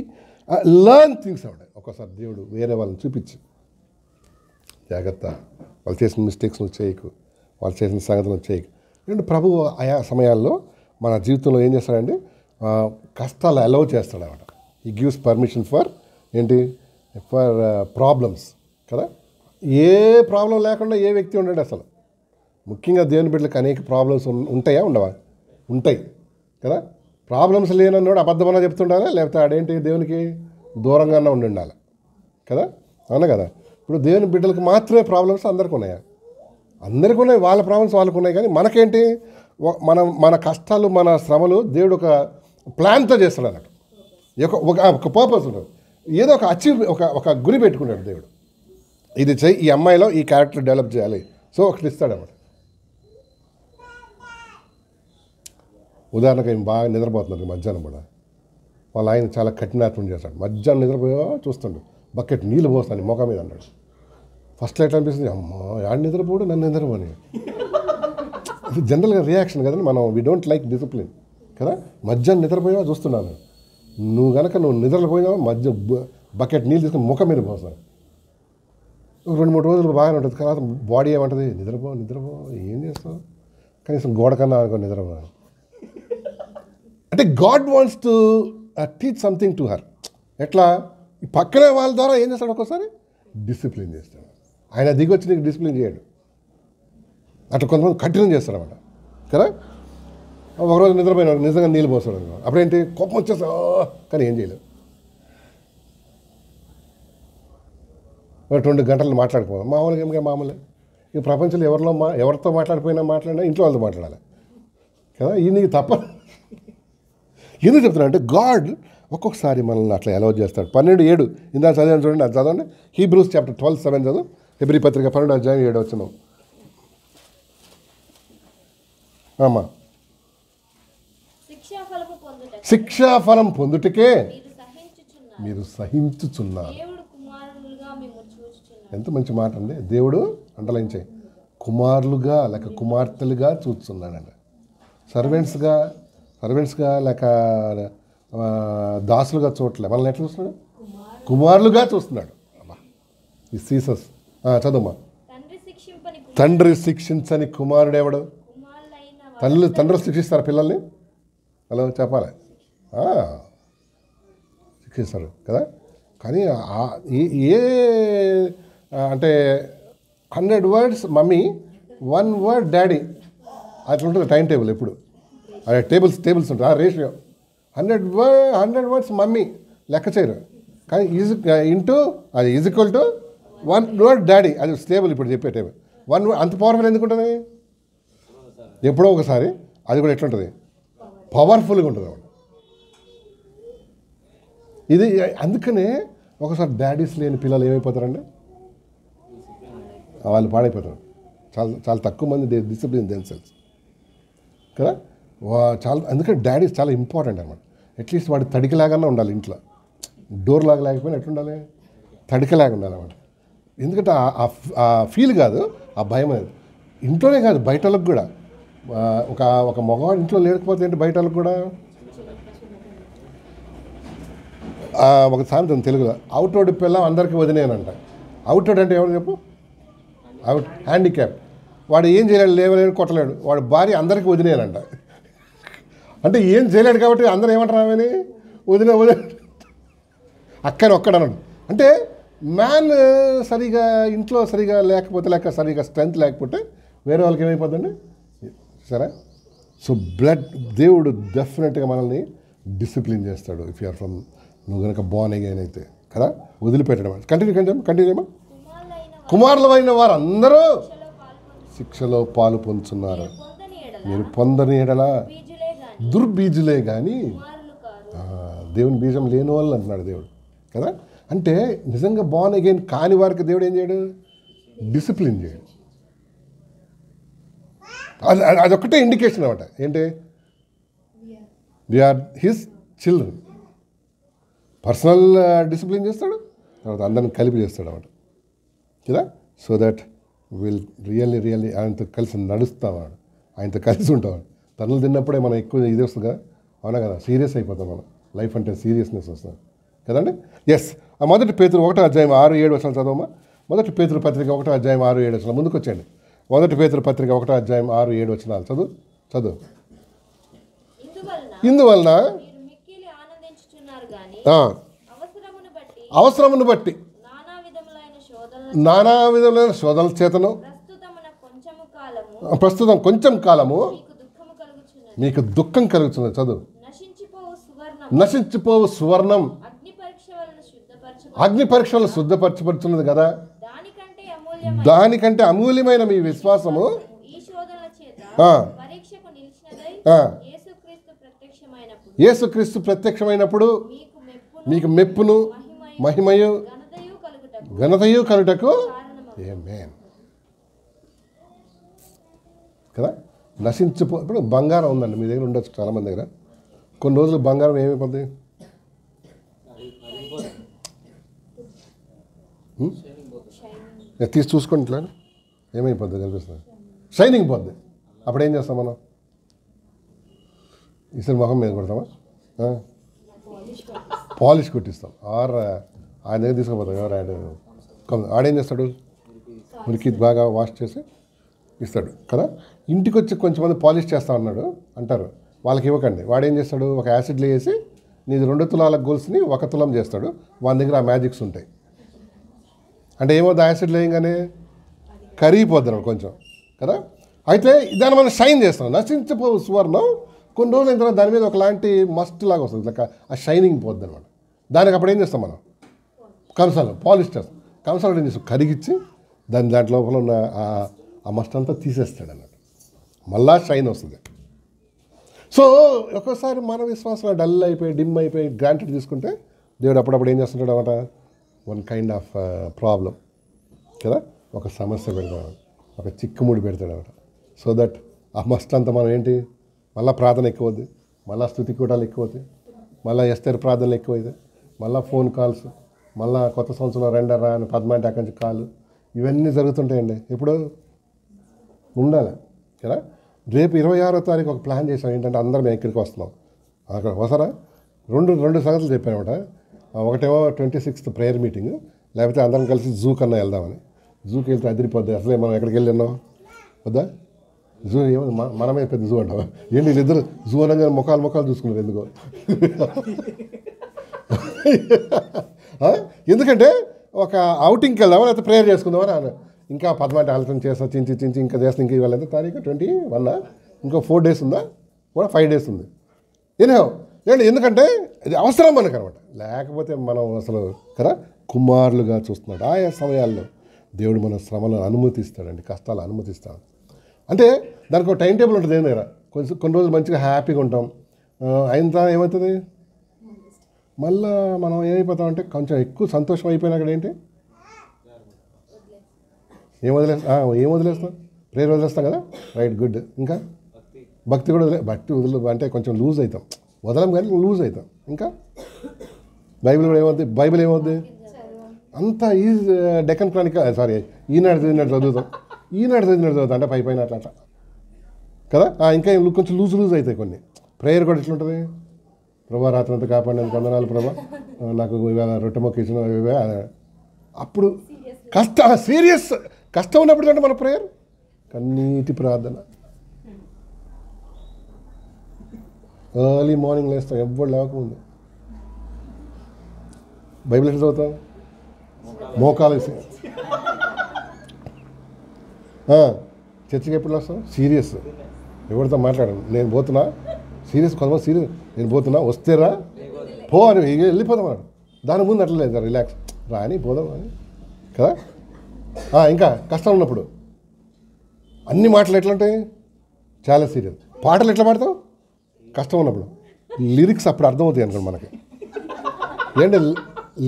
learn things అవుతాయి. ఒక్కోసారి దేవుడు వేరే వాళ్ళని చూపించి జాగ్రత్త, వాళ్ళు చేసిన మిస్టేక్స్ నువ్వు చేయకు, వాళ్ళు చేసిన సంగతులు చేయకు. ఎందుకంటే ప్రభువు ఆయా సమయాల్లో మన జీవితంలో ఏం చేస్తాడంటే కష్టాలు అలౌ చేస్తాడు అన్నమాట. ఈ గివ్స్ పర్మిషన్ ఫర్ ఏంటి? ఫర్ ప్రాబ్లమ్స్ కదా. ఏ ప్రాబ్లం లేకుండా ఏ వ్యక్తి ఉండడు అసలు. ముఖ్యంగా దేవుని బిడ్డలకు అనేక ప్రాబ్లమ్స్ ఉంటాయా? ఉండవా? ఉంటాయి కదా. ప్రాబ్లమ్స్ లేనన్నాడు అబద్ధమన్నా చెప్తుండాలి, లేకపోతే ఆడేంటి దేవునికి దూరంగా ఉండి ఉండాలి కదా. అవునా కదా. ఇప్పుడు దేవుని బిడ్డలకు మాత్రమే ప్రాబ్లమ్స్ అందరికీ ఉన్నాయా? అందరికీ ఉన్నాయి, వాళ్ళ ప్రాబ్లమ్స్ వాళ్ళకు ఉన్నాయి. కానీ మనకేంటి? మన కష్టాలు మన శ్రమలు దేవుడు ఒక ప్లాన్తో చేస్తాడు అన్నట్టు. ఒక పర్పస్ ఉంటుంది, ఏదో ఒక ఒక గురి పెట్టుకున్నాడు దేవుడు. ఇది చెయ్యి, ఈ అమ్మాయిలో ఈ క్యారెక్టర్ డెవలప్ చేయాలి, సో ఒకటి ఇస్తాడన్నమాట. ఉదాహరణకు ఆయన బాగా నిద్రపోతున్నారు మధ్యాహ్నం కూడా, వాళ్ళ ఆయన చాలా కఠినాత్మం చేస్తాడు. మధ్యాహ్నం నిద్రపోయా చూస్తుండు, బకెట్ నీళ్ళు పోస్తాను మొఖం మీద అన్నాడు. ఫస్ట్ ఎట్లా అనిపిస్తుంది, అమ్మా యాడ్ నిద్రపోడు నన్ను నిద్రపోని. అది జనరల్గా రియాక్షన్ కదండి, మనం వీ డోంట్ లైక్ డిసిప్లిన్ కదా. మధ్యాహ్నం నిద్రపోయావా చూస్తున్నాను, నువ్వు నిద్రపోయినావా బకెట్ నీళ్ళు తీసుకుని ముఖం మీద పోస్తాను. 2-3 రోజులు బాగానే ఉంటుంది, తర్వాత బాడీ ఏమంటుంది, నిద్రపో ఏం చేస్తావు, కనీసం గోడ కన్నా అనుకో నిద్రపో. అంటే God wants to teach something to her. ఎట్లా, ఈ పక్కనే వాళ్ళ ద్వారా ఏం చేస్తాడు, ఒక్కోసారి డిసిప్లిన్ చేస్తాడు. ఆయన దిగొచ్చి నీకు డిసిప్లిన్ చేయడు, అట్లా కొంతమంది కఠినం చేస్తారన్నమాట కదా. ఒకరోజు నిద్రపోయిన నిజంగా నీళ్ళు పోస్తాడు అనుకో, అప్పుడేంటి కోపం వచ్చేస్తా, కానీ ఏం చేయలేదు. 2 గంటలు మాట్లాడుకోవాలి, మామూలుగా ఈ ప్రపంచంలో ఎవరితో మాట్లాడినా ఇంట్లో వాళ్ళతో మాట్లాడాలి కదా. ఇది నీకు తప్ప. ఎందుకు చెప్తున్నా అంటే గాడ్ ఒక్కొక్కసారి మనల్ని అట్లా అలౌ చేస్తాడు. 12:7 ఇందా చదివాను చూడండి, అది చదవండి. హీబ్రూస్ చాప్టర్ 12:7 చదువు. హెబ్రీ పత్రిక 12:7 వచ్చినాం అమ్మా. శిక్షాఫలం పొందుటకే మీరు సహించుచున్నారు. ఎంత మంచి మాట అండి. దేవుడు అంటలించే కుమారులుగా లేక కుమార్తెలుగా చూస్తున్నాడండి. సర్వెంట్స్గా లేక దాసులుగా చూడలే, మనల్ని ఎట్లా చూస్తున్నాడు, కుమారులుగా చూస్తున్నాడు. అమ్మా ఈ సీసస్ చదువుమా. తండ్రి శిక్షించని కుమారుడు ఎవడు? తండ్రులు శిక్షిస్తారు పిల్లల్ని, హలో చెప్పాలి, శిక్షిస్తారు కదా. కానీ ఏ అంటే 100 words మమ్మీ, 1 word డాడీ, అట్లా ఉంటుంది టైం టేబుల్ ఎప్పుడు. అదే టేబుల్స్ ఉంటుంది, ఆ రేషియో 100 words మమ్మీ లెక్క చేయరు, కానీ ఇంటూ అది ఈక్వల్ టు 1 word డాడీ, అది టేబుల్ ఇప్పుడు చెప్పే టేబుల్. 1 word అంత పవర్ఫుల్ ఎందుకు ఉంటుంది? ఎప్పుడో ఒకసారి అది కూడా ఎట్లుంటుంది, పవర్ఫుల్గా ఉంటుంది. ఇది అందుకనే ఒకసారి డాడీస్ లేని పిల్లలు ఏమైపోతారండి, వాళ్ళు పాడైపోతారు. చాలా తక్కువ మంది డిసిప్లిన్ దెమ్సెల్వ్స్ కదా. అందుకని డాడీస్ చాలా ఇంపార్టెంట్ అన్నమాట. అట్లీస్ట్ వాడు తడికలాగానే ఉండాలి ఇంట్లో, డోర్ లాగా లేకపోయినా ఎట్లుండాలి, తడికలాగా ఉండాలి అన్నమాట. ఎందుకంటే ఆ ఫీల్ కాదు, ఆ భయం అనేది ఇంట్లోనే కాదు బయట వాళ్ళకి కూడా. ఒక మగవాడు ఇంట్లో లేకపోతే ఏంటి, బయట వాళ్ళకి కూడా. ఒక సామెత తెలుగులో, అవుట్వర్డ్ పిల్ల అందరికీ వదిలేనంట. అవుట్వర్డ్ అంటే ఎవరు చెప్పు, అవుట్ హ్యాండిక్యాప్, వాడు ఏం చేయలేడు, లేవలేడు, కొట్టలేడు, వాడు భార్య అందరికీ వదిలేనంట. అంటే ఏం చేయలేడు కాబట్టి అందరూ ఏమంటారు, ఆమెని వదిలే అక్కని ఒక్కడన్నాడు. అంటే మ్యాన్ సరిగా ఇంట్లో సరిగా లేకపోతే సరిగా స్ట్రెంత్ లేకపోతే వేరే వాళ్ళకి ఏమైపోతుందండి, సరే. సో దేవుడు డెఫినెట్గా మనల్ని డిసిప్లిన్ చేస్తాడు. ఇఫ్ యూఆర్ ఫ్రమ్, నువ్వు కనుక బోర్న్ అగైన్ అయితే కదా, వదిలిపెట్టడం. కంటిన్యూ. కుమారులైన వారు అందరూ శిక్షలో పాలు పొందుతున్నారు, మీరు పొందని ఎడలా దుర్బీజులే కానీ దేవుని బీజం లేని వాళ్ళు అంటున్నాడు దేవుడు కదా. అంటే నిజంగా బోర్న్ అగైన్ కాని వారికి దేవుడు ఏం చేయడు, డిసిప్లిన్ చేయడు. అదొక్కటే ఇండికేషన్ అనమాట. ఏంటి, we are his children. Personal discipline చేస్తాడు, తర్వాత అందరిని కలిపి చేస్తాడు అన్నమాట కదా. సో దట్ విల్ రియల్లీ ఆయనతో కలిసి నడుస్తావాడు, ఆయనతో కలిసి ఉంటావాడు. తనులు తిన్నప్పుడే మనం ఎక్కువ ఇది వస్తుంది కదా, అవునా కదా, సీరియస్ అయిపోతాం మనం. లైఫ్ అంటే సీరియస్నెస్ వస్తుంది కదండి. ఎస్, ఆ 1 పేతురు 1:6-7 చదవమ్మా. 1 పేతురు పత్రిక 1:6-7 ముందుకు వచ్చేయండి. 1 పేతురు పత్రిక 1:6-7 చదువు. ఇందువలన అవసరమును బట్టి నానా విధములైన శోధనల చేతను ప్రస్తుతం కొంచెం కాలము మీకు దుఃఖం కలుగుతున్నది. చదువు. నశించిపోవు సువర్ణం అగ్ని పరీక్షలు శుద్ధపరచబడుతున్నది కదా, దానికంటే అమూల్యమైన మీ విశ్వాసము యేసుక్రీస్తు ప్రత్యక్షమైనప్పుడు యేసుక్రీస్తు ప్రత్యక్షమైనప్పుడు మీకు మెప్పును మీకు మెప్పును మహిమయు ఘనతయు కలుగుటకు ఘనతయు కలుటకు కారణమగు. ఆమేన్. కదా ఇప్పుడు బంగారం ఉందండి మీ దగ్గర ఉండొచ్చు చాలామంది దగ్గర. కొన్ని రోజులు బంగారం ఏమైపోద్ది? తీసి చూసుకోండి ఇట్లా ఏమైపోద్ది కనిపిస్తుంది, షైనింగ్ పోద్ది. అప్పుడు ఏం చేస్తాం మనం? ఇసరి మొహం మీద కొడతామా? పాలిష్ కొట్టిస్తాం. ఆర్ ఆయన దగ్గర తీసుకుపోతాం. ఎవరు ఆడేం చేస్తాడు? మురికి బాగా వాష్ చేసి ఇస్తాడు కదా. ఇంటికి వచ్చి కొంచెంమంది పాలిష్ చేస్తా అన్నాడు అంటారు, వాళ్ళకి ఇవ్వకండి. వాడు ఏం చేస్తాడు? ఒక యాసిడ్లో వేసి నీది 2 తులాల గోల్స్ని 1 తులం చేస్తాడు. వాని దగ్గర ఆ మ్యాజిక్స్ ఉంటాయి. అంటే ఏమవుతుంది? యాసిడ్లో వేయగానే కరిగిపోద్ది కొంచెం కదా. అయితే దాన్ని మనం షైన్ చేస్తాం. నశించిపో సువర్ణం కొన్ని రోజులు అయిన తర్వాత దాని మీద ఒకలాంటి మస్ట్ లాగా వస్తుంది, ఇట్లా ఆ షైనింగ్ పోద్ది అనమాట. దానికి అప్పుడు ఏం చేస్తాం మనం? కంసాలు పాలిష్ చేస్తాం. కంసాలు ఏం చేస్తాం? కరిగిచ్చి దాని లోపల ఉన్న ఆ మస్ట్ అంతా తీసేస్తాడు అన్నట్టు, మళ్ళా షైన్ వస్తుంది. సో ఒక్కోసారి మన విశ్వాసంలో డల్ అయిపోయి డిమ్ అయిపోయి గ్రాంటెడ్ తీసుకుంటే దేవుడు అప్పుడప్పుడు ఏం చేస్తుంటాడు అన్నమాట? వన్ కైండ్ ఆఫ్ ప్రాబ్లం కదా, ఒక సమస్య పెడతాడు, ఒక చిక్కుముడి పెడతాడు అన్నమాట. సో దట్ ఆ మస్ట్ అంతా మనం ఏంటి, మళ్ళీ ప్రార్థన ఎక్కువ అవుద్ది, మళ్ళీ స్తుతి కూటాలు ఎక్కువ అవుతాయి, మళ్ళీ ఎస్తేరు ప్రార్థనలు ఎక్కువ అవుతాయి, మళ్ళీ ఫోన్ కాల్స్, మళ్ళీ కొత్త సంవత్సరం రెండరా అని పద్మాంటి అక్కడి నుంచి కాలు, ఇవన్నీ జరుగుతుంటాయండి. ఎప్పుడు ఉండాలి కదా. రేపు 26వ తారీఖు ఒక ప్లాన్ చేసాం, ఏంటంటే అందరం మేము ఇక్కడికి వస్తున్నాం. అక్కడ వస్తారా? రెండు సంగతులు చెప్పానమాట. ఒకటేమో 26th ప్రేయర్ మీటింగ్, లేకపోతే అందరం కలిసి జూ కన్నా వెళ్దామని. జూకి వెళ్తే అదిరిపోద్ది. అసలే మనం ఎక్కడికి వెళ్ళినాం వద్దా? జూ ఏమో మనమే పెద్ద జూ అంటాం. ఏంటి వీళ్ళిద్దరు జూ అనగా ముఖాలు చూసుకున్నారు ఎందుకో. ఎందుకంటే ఒక అవుటింగ్కి వెళ్దామా లేకపోతే ప్రేయర్ చేసుకుందామని అన్న. ఇంకా పద్మాటి ఆలోచన చేస్తా చించి ఇంకా చేస్తా. ఇంకా ఇవాళ ఎంత తారీఖు? 21. ఇంకో 4 days ఉందా? కూడా 5 days ఉంది. ఎందుకంటే ఇది అవసరం మనకు అనమాట. లేకపోతే మనం అసలు కదా కుమారులుగా చూస్తున్నాడు. ఆయా సమయాల్లో దేవుడు మన శ్రమలను అనుమతిస్తాడండి, కష్టాలు అనుమతిస్తాడు. అంటే దానికి ఒక టైం టేబుల్ ఉంటుంది. ఏం దగ్గర కొన్ని రోజులు మంచిగా హ్యాపీగా ఉంటాం. అయిన తర్వాత ఏమవుతుంది? మళ్ళీ మనం ఏమైపోతామంటే కొంచెం ఎక్కువ సంతోషం అయిపోయినా అక్కడ ఏంటి ఏం వదిలేస్తాం? ప్రేయర్ వదిలేస్తాం కదా, రైట్, గుడ్. ఇంకా భక్తి కూడా వదిలే అంటే కొంచెం లూజ్ అవుతాం. వదలం కానీ లూజ్ అవుతాం. ఇంకా బైబిల్ కూడా ఏమవుద్ది? బైబిల్ ఏమవుద్ది? అంతా ఈ డెక్కన్ క్రానిక్ ఈనాడు చదువుతాం. ఈనాడు చదువుతాం అంటే పైన అట్లా కదా. ఇంకా కొంచెం లూజ్ అవుతాయి కొన్ని. ప్రేయర్ కూడా ఎట్లుంటుంది? ప్రభా రాత్రి అంతా కాపాడినందుకు వందనాలు ప్రభా, నాకు ఇవాళ రొట్టె మొక్క ఇచ్చిన. అప్పుడు సీరియస్ కష్టం ఉన్నప్పుడు అంటే మన ప్రేయర్ కన్నీటి ప్రార్థన. ఎర్లీ మార్నింగ్ లేస్తాం, ఎవ్వరు లేవకముందు. బైబిల్ ఎట్లా చదువుతాం? మోకాలు వేసి. చర్చికి ఎప్పుడు వస్తాం? సీరియస్. ఎవరితో మాట్లాడను, నేను పోతున్నా సీరియస్. కొంతమంది సీరియస్, నేను పోతున్నా వస్తేరా పో అని వెళ్ళిపోదాం అన్నాడు. దాని ముందు అట్లా లేదు, రిలాక్స్ రాని పోదాం అని కదా. ఇంకా కష్టం ఉన్నప్పుడు అన్ని మాటలు ఎట్లా ఉంటాయి? చాలా సీరియస్. పాటలు ఎట్లా పాడతాం? కష్టం ఉన్నప్పుడు. లిరిక్స్ అప్పుడు అర్థమవుతాయి అనుకోండి మనకి. ఏంటంటే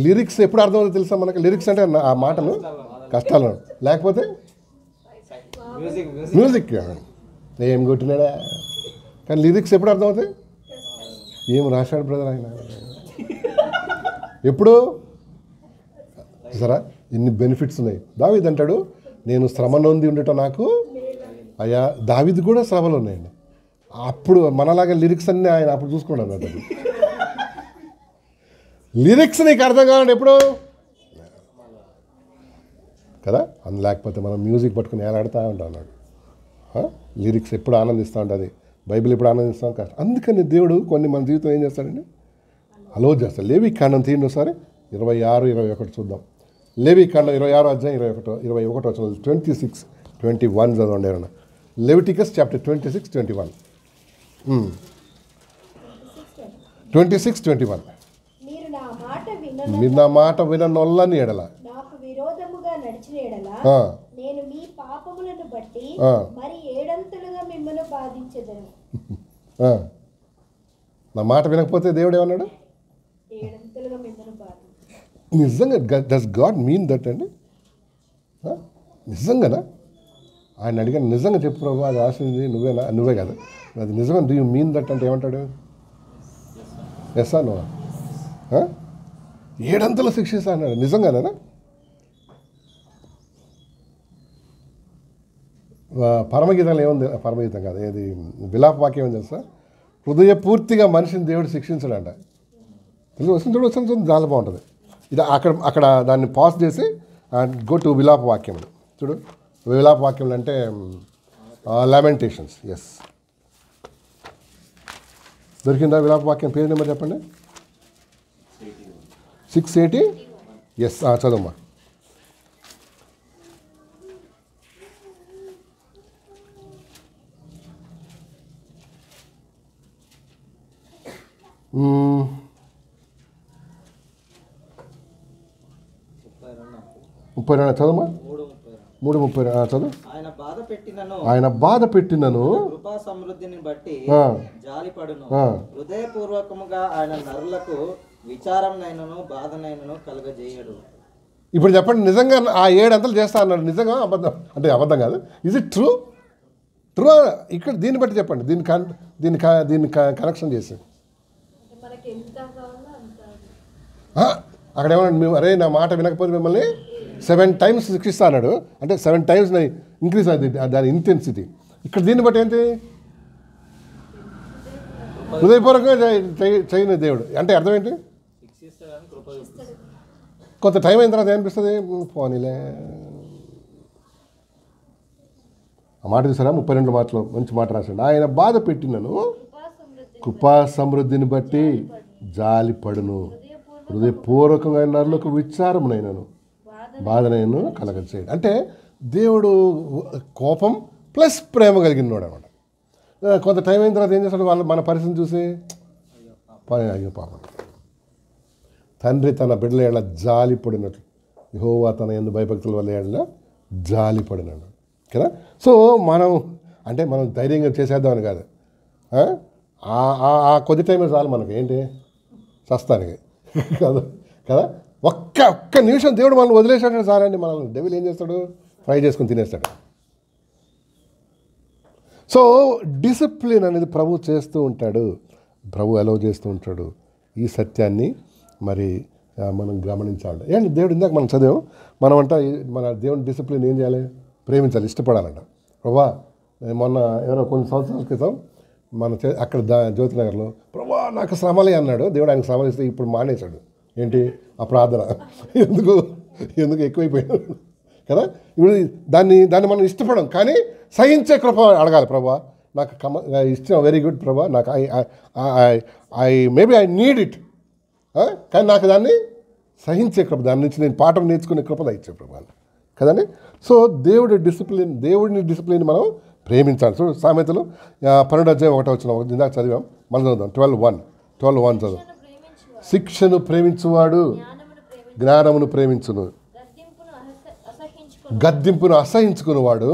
లిరిక్స్ ఎప్పుడు అర్థమవుతుంది తెలుసా మనకి? లిరిక్స్ అంటే ఆ మాటలు కష్టాలు, లేకపోతే మ్యూజిక్ ఏం కొట్టినాడా. కానీ లిరిక్స్ ఎప్పుడు అర్థమవుతాయి? ఏం రాశాడు బ్రదర్ ఆయన ఎప్పుడు సరే. ఇన్ని బెనిఫిట్స్ ఉన్నాయి. దావీదు అంటాడు, నేను శ్రమ నొంది ఉండటం నాకు అయ్యా. దావీదు కూడా శ్రమలు ఉన్నాయండి. అప్పుడు మనలాగా లిరిక్స్ అన్నీ ఆయన అప్పుడు చూసుకున్నాడు అన్నట్టు. లిరిక్స్ నీకు అర్థం కావాలంటే ఎప్పుడు కదా. లేకపోతే మనం మ్యూజిక్ పట్టుకుని ఏలాడుతూ ఉంటాం అన్నాడు. లిరిక్స్ ఎప్పుడు ఆనందిస్తూ ఉంటుంది, బైబిల్ ఎప్పుడు ఆనందిస్తాం కష్టం. అందుకని దేవుడు కొన్ని మన జీవితం ఏం చేస్తాడండి, అలో చేస్తాడు. లేవి కాండం తీయండి ఒకసారి 26, 21 చూద్దాం. లేవి కాండం 26వ అధ్యాయం 21 26, 21 చదవండి ఏమన్నా. Leviticus chapter 26, 21. 26, 21. మీరు నా మాట విననొల్లని ఎడల నాకు విరోధముగా నడిచిన ఎడల నేను మీ పాపములను బట్టి మరి 7 అంతలుగా మిమ్మల్ని బాధించెదను. నా మాట వినకపోతే దేవుడు ఏమన్నాడు? ఏడంతలుగా మిమ్మల్ని బాధ. నిజంగా డస్ గాడ్ మీన్ దట్ అండి? నిజంగానా? ఆయన అడిగాను, నిజంగా చెప్పు ప్రభు, అది రాసింది నువ్వేనా? నువ్వే కదా, అది నిజంగా డూ యూ మీన్ దట్ అంటే ఏమంటాడు? ఎస్ ఆ నువ్వా? 7 శిక్షిస్తా అన్నాడు. నిజంగానేనా? పరమగీతంలో ఏముంది? పరమగీతం కాదు, ఏది విలాప వాక్యం ఏం తెలుసా? హృదయపూర్తిగా మనిషిని దేవుడు శిక్షించడంట. వస్తుంది చాలా బాగుంటుంది. ఇది అక్కడ దాన్ని పాస్ చేసి గో టు విలాప వాక్యములు. చూడు, విలాప వాక్యములు అంటే లామెంటేషన్స్. ఎస్, దొరికిందా విలాప వాక్యం? పేరు నెంబర్ చెప్పండి. 680. ఎస్, చదవమ్మా. ముప్పై రెండు చదవమ్మా. 3:32 చదువు. ఆయన బాధ పెట్టినను కృపా సమృద్ధిని బట్టి జాలిపడును. హృదయపూర్వకముగా ఆయన నరులకు విచారంనైనను బాధనైనను కలుగజేయడు. ఇప్పుడు చెప్పండి, నిజంగా ఆ 7 అంతలు చేస్తా అన్నాడు, నిజంగా అబద్ధం? అంటే అబద్ధం కాదు, ఇజ్ ఇట్ ట్రూ? ట్రూ. ఇక్కడ దీన్ని బట్టి చెప్పండి, దీన్ని కనెక్షన్ చేసి. మనకి ఎంత కావాలో అంత. అక్కడ ఏమన్నా మేము అరే నా మాట వినకపోతే మిమ్మల్ని 7 times శిక్షిస్తా అన్నాడు. అంటే 7 times ఇంక్రీజ్ అవుతుంది దాని ఇంటెన్సిటీ. ఇక్కడ దీన్ని బట్టి ఏంటి? హృదయపూర్వకంగా చేయని దేవుడు అంటే అర్థం ఏంటి? కొంత టైం అయిన తర్వాత ఏమనిపిస్తుంది? పోనీలే. ఆ మాట చూసారా? 32 మాటలో మంచి మాట రాశాడు. ఆయన బాధ పెట్టినను కృపా సమృద్ధిని బట్టి జాలిపడును, హృదయపూర్వకంగా నరులకు విచారమునైనను బాధనైనా కలగచేయడు. అంటే దేవుడు కోపం ప్లస్ ప్రేమ కలిగినవాడు అనమాట. కొంత టైం అయిన తర్వాత ఏం చేస్తాడు? మన పరిస్థితిని చూసి అయ్యో పాపం, తండ్రి తన బిడ్డల ఏళ్ళ జాలిపడినట్లు యెహోవా తన యందు భయభక్తుల వల్ల ఏళ్ళ జాలిపడినాడు కదా. సో మనం ధైర్యంగా చేసేద్దామని కాదు, ఆ కొద్ది టైమే చాలు మనకి. ఏంటి? చస్తానికి కదా కదా. ఒక్క నిమిషం దేవుడు మనల్ని వదిలేసాడు చాలండి. మనల్ని డెవిల్ ఏం చేస్తాడు? ఫ్రై చేసుకుని తినేస్తాడు. సో డిసిప్లిన్ అనేది ప్రభు చేస్తూ ఉంటాడు, ప్రభు అలౌ చేస్తూ ఉంటాడు. ఈ సత్యాన్ని మరి మనం గమనించాలి. ఏంటి దేవుడు ఇందాక మనం చదివాం, మన దేవుని డిసిప్లిన్ ఏం చేయాలి? ప్రేమించాలి, ఇష్టపడాలంట. ప్రభా, మొన్న ఎవరో కొన్ని సంవత్సరాల క్రితం అక్కడ జ్యోతినగర్లో ప్రభా నాకు శ్రమలే అన్నాడు. దేవుడు ఆయనకు శ్రమలు ఇస్తే ఇప్పుడు మానేశాడు. ఏంటి? ఆ ప్రార్థన. ఎందుకు ఎక్కువైపోయాడు కదా. ఇప్పుడు దాన్ని మనం ఇష్టపడం, కానీ సహించే కృప అడగాలి. ప్రభా నాకు ఇష్టం, వెరీ గుడ్ ప్రభా, నాకు మేబీ ఐ నీడ్ ఇట్, కానీ నాకు దాన్ని సహించే కృప, దాని నుంచి నేను పాఠం నేర్చుకునే కృప ఇచ్చే ప్రభా కదండి. సో దేవుడిని డిసిప్లిన్ మనం ప్రేమించాలి. సో సామెతలు 12:1 ఇందాక చదివాం, మళ్ళీ చదువుదాం. 12:1 చదువు. శిక్షను ప్రేమించువాడు జ్ఞానమును ప్రేమించును, గద్దింపును అసహించుకునేవాడు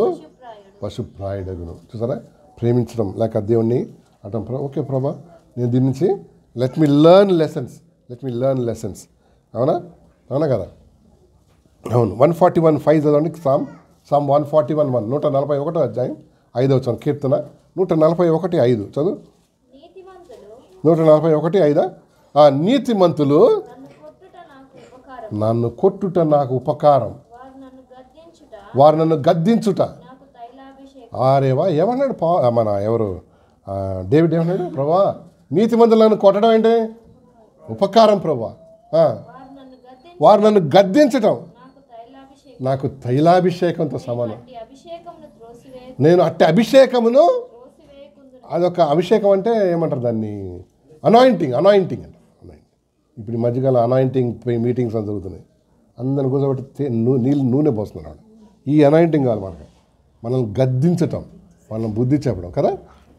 పశుప్రాయుడగును. చూసారా? ప్రేమించడం లేక దేవుణ్ణి అంటాం. ఓకే ప్రభా, నేను దీని నుంచి లెట్ మీ లెర్న్ లెసన్స్. అవునా కదా? అవును. 141:5 చదవండి. సామ్ 141:1 141 అధ్యాయం 5వ వచనం, కీర్తన 141:5 చదువు. 141:5 నీతిమంతులు నన్ను కొట్టుట నాకు ఉపకారం, వారు నన్ను గద్దించుట. ఆరేవా ఏమన్నాడు మన ఎవరు డేవిడ్ ఏమన్నాడు? ప్రభా నీతిమంతులు నన్ను కొట్టడం ఏంటి? ఉపకారం ప్రభా. వారు నన్ను గద్దించటం నాకు తైలాభిషేకంతో సమానం. నేను అట్టి అభిషేకమును, అదొక అభిషేకం అంటే ఏమంటారు దాన్ని? అనాయింటింగ్ అంటే. ఇప్పుడు ఈ మధ్యకాలం అనాయింటింగ్ మీటింగ్స్ అని జరుగుతున్నాయి. అందరిని కూర్చోబెట్టి నూనె పోస్తున్నాడు. ఈ అనాయింటింగ్ కాదు మనల్ని గద్దించటం, వాళ్ళని బుద్ధి చెప్పడం కదా.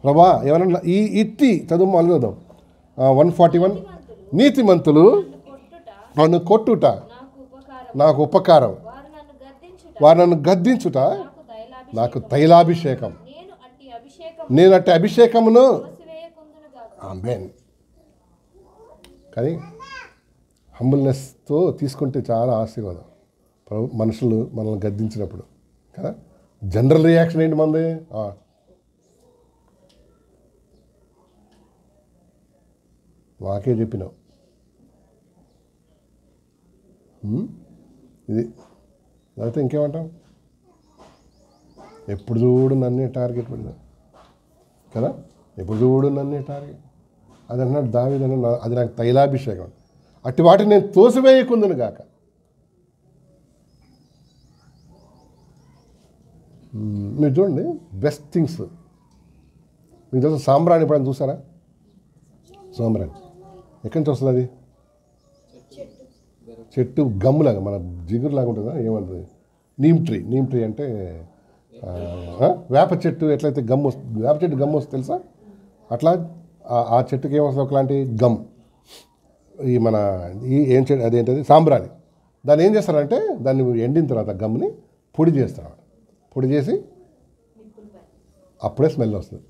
ప్రభా ఏమన్నా ఈ ఇట్టి చదువు మళ్ళీ చదువు. 141 నీతిమంతులు నన్ను కొట్టుట నాకు ఉపకారం, వారు నన్ను గద్దించుట నాకు తైలాభిషేకం. నేను అట్టి అభిషేకమును ఆమేన్. కానీ హంబుల్నెస్తో తీసుకుంటే చాలా ఆశీర్వాదం. మనుషులు మనల్ని గద్దించినప్పుడు కదా. జనరల్ రియాక్షన్ ఏంటి మనది? మాకే చెప్పినావు. ఇది లేకపోతే ఇంకేమంటాం? ఎప్పుడు చూడు నన్నే టార్గెట్ పడింది కదా. ఎప్పుడు చూడు నన్నే టార్గెట్. అది అన్నాడు దావీదు, అది నాకు తైలాభిషేకం. అట్టి వాటిని నేను తోసివేయకుందును గాక. మీరు చూడండి, బెస్ట్ థింగ్స్ మీకు తెలుసు. సాంబ్రాణి ఎప్పుడైనా చూసారా? సాంబ్రాణి ఎక్కడి నుంచి వస్తుంది? అది చెట్టు గమ్ములాగా, మన జిగురులాగా ఉంటుందా ఏమంటుంది? నీమ్ ట్రీ అంటే వేప చెట్టు ఎట్లయితే గమ్ము వస్తుంది, వేప చెట్టు గమ్ము వస్తుంది తెలుసా? అట్లా ఆ చెట్టుకి ఏమొస్తుంది? ఒకలాంటి గమ్. ఈ మన ఏం చెట్టు అదేంటది? సాంబ్రాణి. దాన్ని ఏం చేస్తారంటే దాన్ని ఎండిన తర్వాత గమ్ముని పొడి చేస్తారు. పొడి చేసి అప్పుడే స్మెల్ వస్తుంది